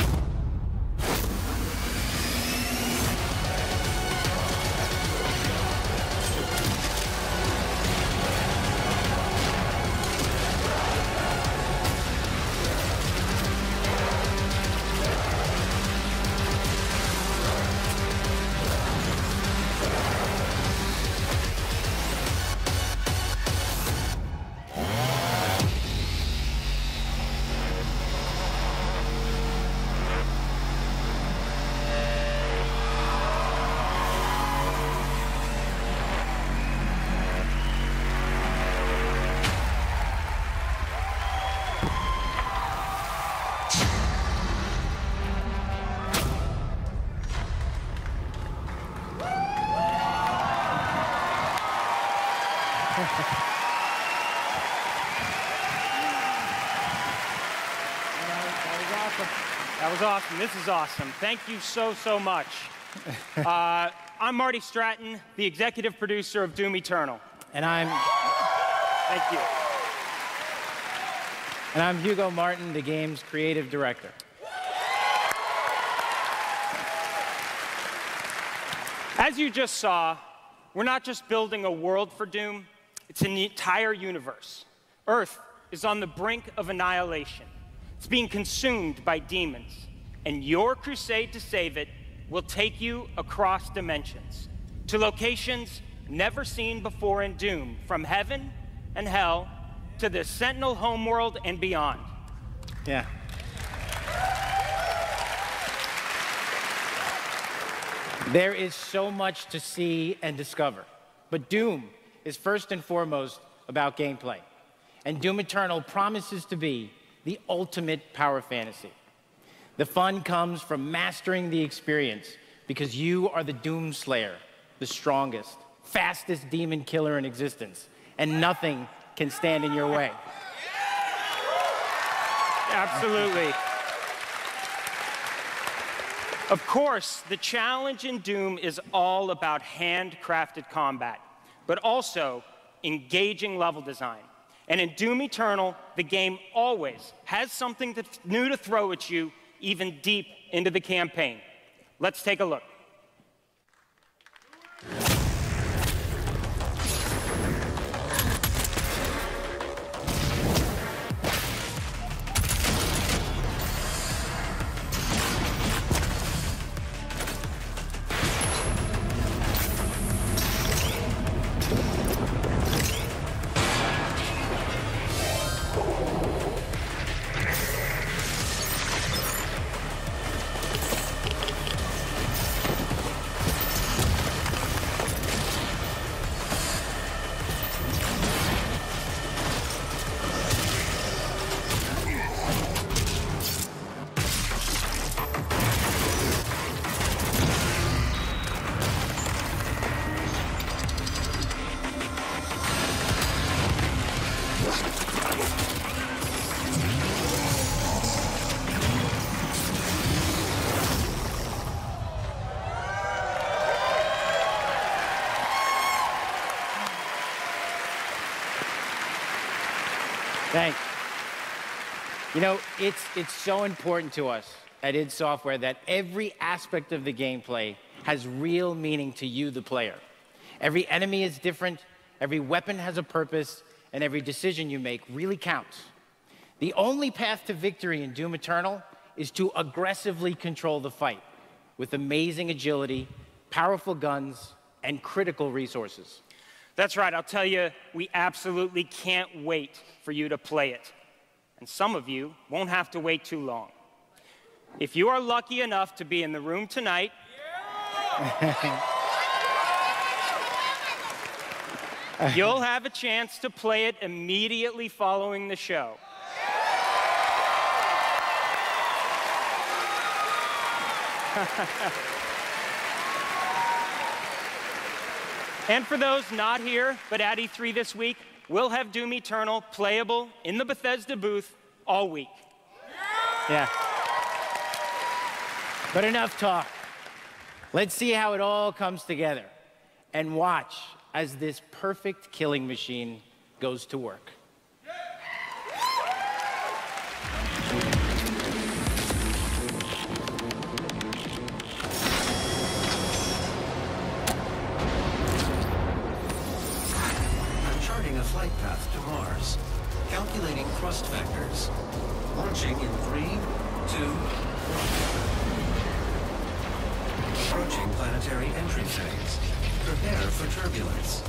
That was awesome. This is awesome. Thank you so, so much. I'm Marty Stratton, the executive producer of Doom Eternal. And I'm... Thank you. And I'm Hugo Martin, the game's creative director. As you just saw, we're not just building a world for Doom, it's an entire universe. Earth is on the brink of annihilation. It's being consumed by demons, and your crusade to save it will take you across dimensions, to locations never seen before in Doom, from heaven and hell to the Sentinel homeworld and beyond. Yeah. There is so much to see and discover, but Doom is first and foremost about gameplay. And Doom Eternal promises to be the ultimate power fantasy. The fun comes from mastering the experience because you are the Doom Slayer, the strongest, fastest demon killer in existence, and nothing can stand in your way. Absolutely. Of course, the challenge in Doom is all about handcrafted combat, but also engaging level design. And in Doom Eternal, the game always has something that's new to throw at you, even deep into the campaign. Let's take a look. Thanks. You know, it's so important to us at id Software that every aspect of the gameplay has real meaning to you, the player. Every enemy is different, every weapon has a purpose, and every decision you make really counts. The only path to victory in Doom Eternal is to aggressively control the fight with amazing agility, powerful guns, and critical resources. That's right, I'll tell you, we absolutely can't wait for you to play it. And some of you won't have to wait too long. If you are lucky enough to be in the room tonight, you'll have a chance to play it immediately following the show. And for those not here, but at E3 this week, we'll have Doom Eternal playable in the Bethesda booth all week. Yeah. But enough talk. Let's see how it all comes together and watch as this perfect killing machine goes to work. Charting a flight path to Mars. Calculating thrust vectors. Launching in 3, 2, 1. Approaching planetary entry phase. Prepare for turbulence.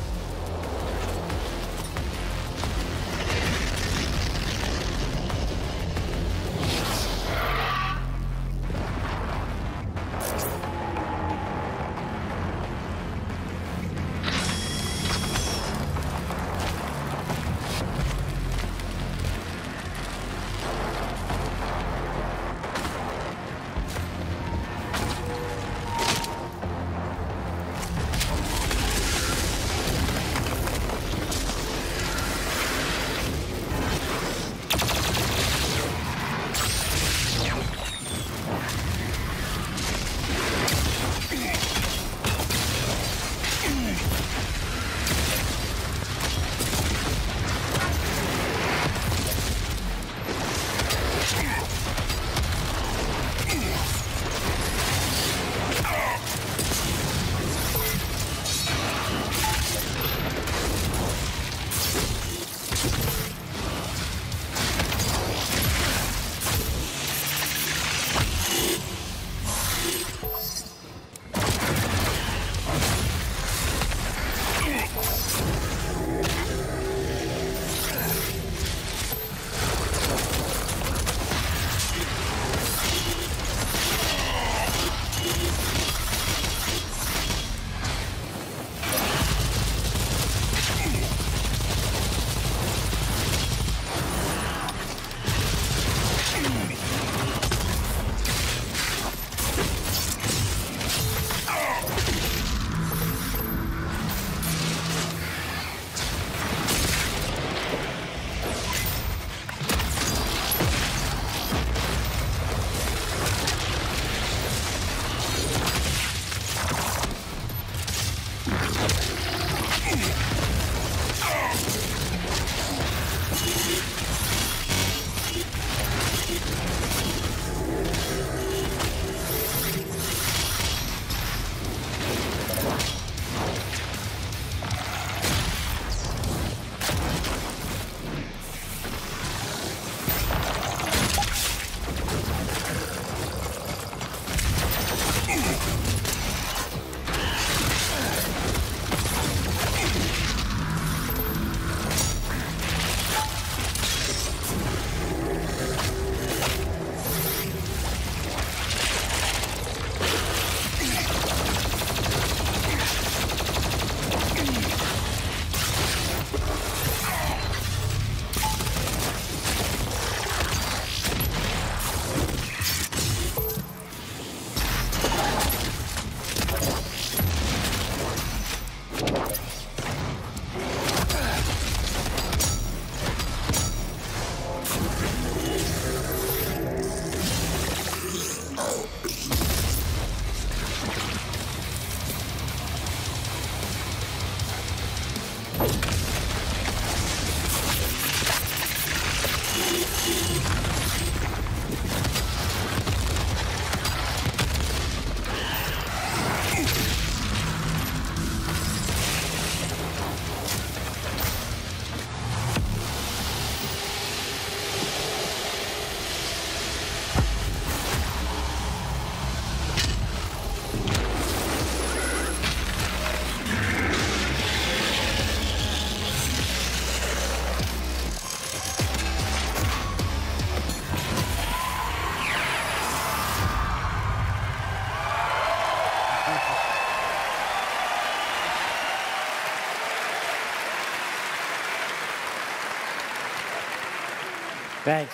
Thanks.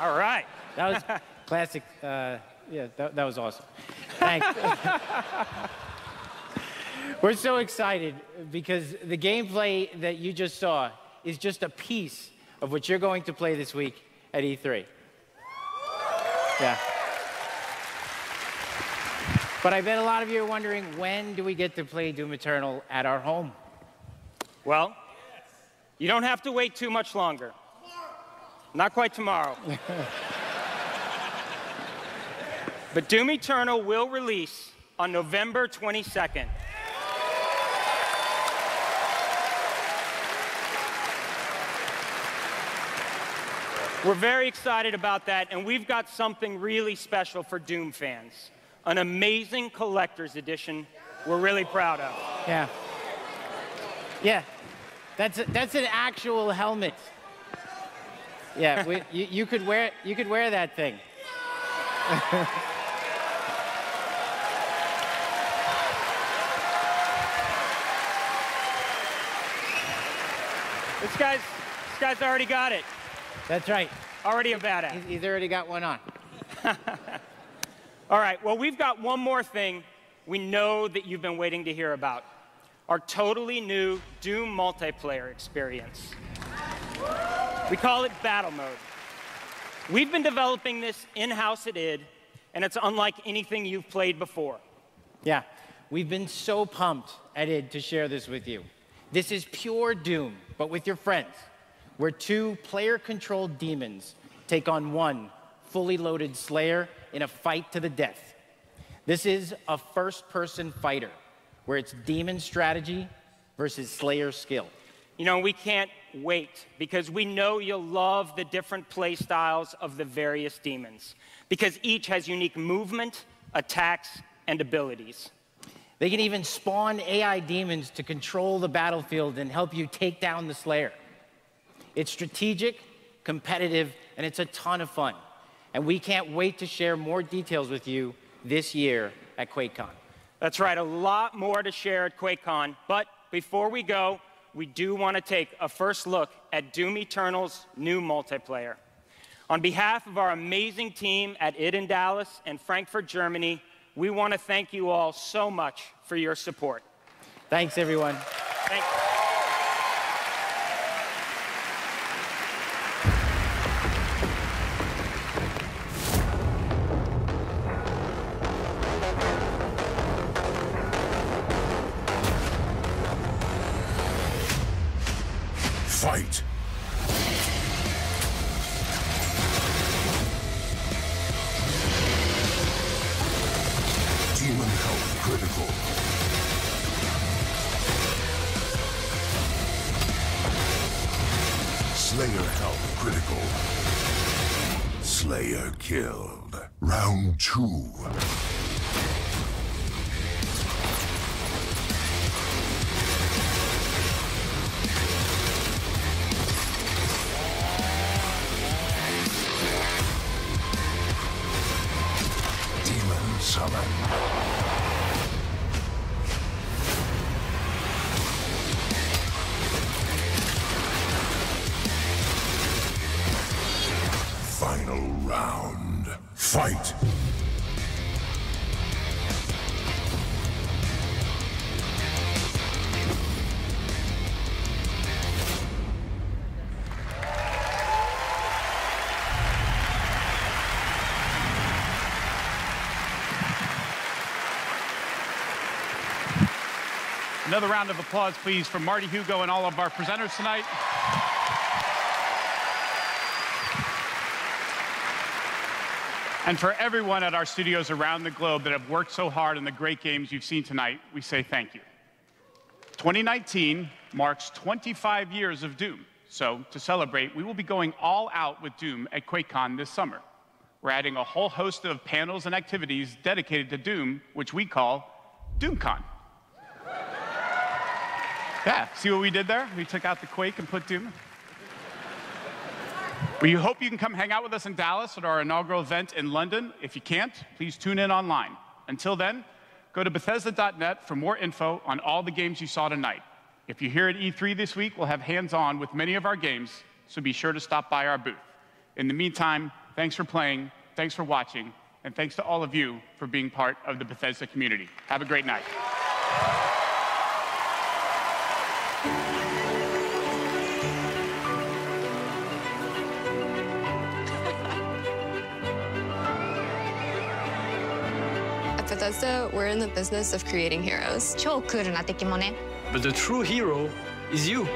All right. That was classic. Yeah, that was awesome. Thanks. We're so excited because the gameplay that you just saw is just a piece of what you're going to play this week at E3. Yeah. But I bet a lot of you are wondering, when do we get to play Doom Eternal at our home? Well, you don't have to wait too much longer. Not quite tomorrow. But Doom Eternal will release on November 22nd. We're very excited about that, and we've got something really special for Doom fans. An amazing collector's edition we're really proud of. Yeah. Yeah. That's an actual helmet. Yeah, you could wear that thing. This guy's already got it. That's right. Already a badass. He's already got one on. All right, well, we've got one more thing we know that you've been waiting to hear about. Our totally new Doom multiplayer experience. We call it Battle Mode. We've been developing this in-house at id, and it's unlike anything you've played before. Yeah, we've been so pumped at id to share this with you. This is pure Doom, but with your friends, where two player-controlled demons take on one fully loaded Slayer in a fight to the death. This is a first-person fighter, where it's demon strategy versus Slayer skill. You know, we can't wait, because we know you'll love the different play styles of the various demons, because each has unique movement, attacks, and abilities. They can even spawn AI demons to control the battlefield and help you take down the Slayer. It's strategic, competitive, and it's a ton of fun. And we can't wait to share more details with you this year at QuakeCon. That's right, a lot more to share at QuakeCon. But before we go, we do want to take a first look at Doom Eternal's new multiplayer. On behalf of our amazing team at id in Dallas and Frankfurt, Germany, we want to thank you all so much for your support. Thanks, everyone. Thank you. Fight! Demon health critical. Slayer health critical. Slayer killed. Round 2. Summon. Final round. Fight! Another round of applause, please, for Marty Hugo and all of our presenters tonight. And for everyone at our studios around the globe that have worked so hard on the great games you've seen tonight, we say thank you. 2019 marks 25 years of Doom. So to celebrate, we will be going all out with Doom at QuakeCon this summer. We're adding a whole host of panels and activities dedicated to Doom, which we call DoomCon. Yeah, see what we did there? We took out the Quake and put Doom. We hope you can come hang out with us in Dallas at our inaugural event in London. If you can't, please tune in online. Until then, go to Bethesda.net for more info on all the games you saw tonight. If you're here at E3 this week, we'll have hands-on with many of our games, so be sure to stop by our booth. In the meantime, thanks for playing, thanks for watching, and thanks to all of you for being part of the Bethesda community. Have a great night. At Bethesda, we're in the business of creating heroes. 超クールな敵もね。But the true hero is you.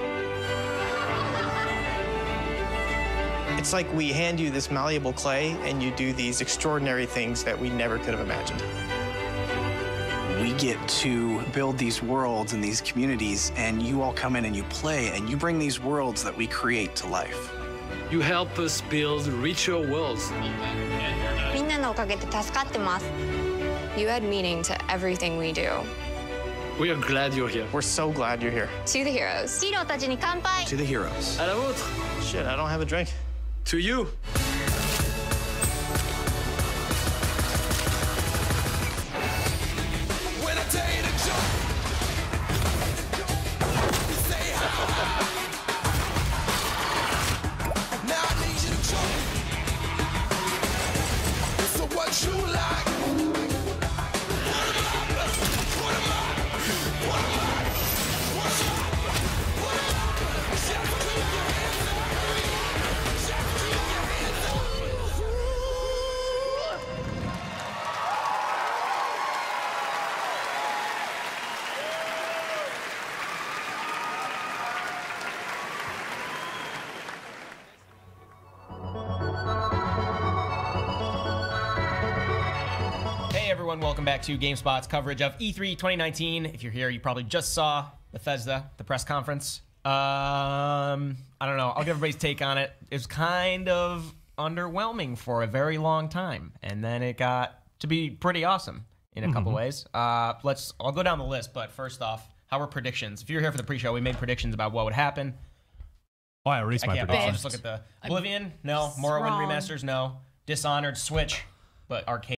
It's like we hand you this malleable clay and you do these extraordinary things that we never could have imagined. We get to build these worlds and these communities, and you all come in and you play, and you bring these worlds that we create to life. You help us build richer worlds. みんなのおかげで助かってます。You add meaning to everything we do. We are glad you're here. We're so glad you're here. To the heroes. ヒーローたちに乾杯。 To the heroes. À la vôtre. Shit, I don't have a drink. To you. Welcome back to GameSpot's coverage of E3 2019. If you're here, you probably just saw Bethesda, the press conference. I don't know. I'll give everybody's take on it. It was kind of underwhelming for a very long time, and then it got to be pretty awesome in a couple ways. I'll go down the list, but first off, how were predictions? If you're here for the pre-show, we made predictions about what would happen. Oh, I erased my predictions. I'll just look at the Oblivion, no. Morrowind remasters, no. Dishonored, Switch, but arcade.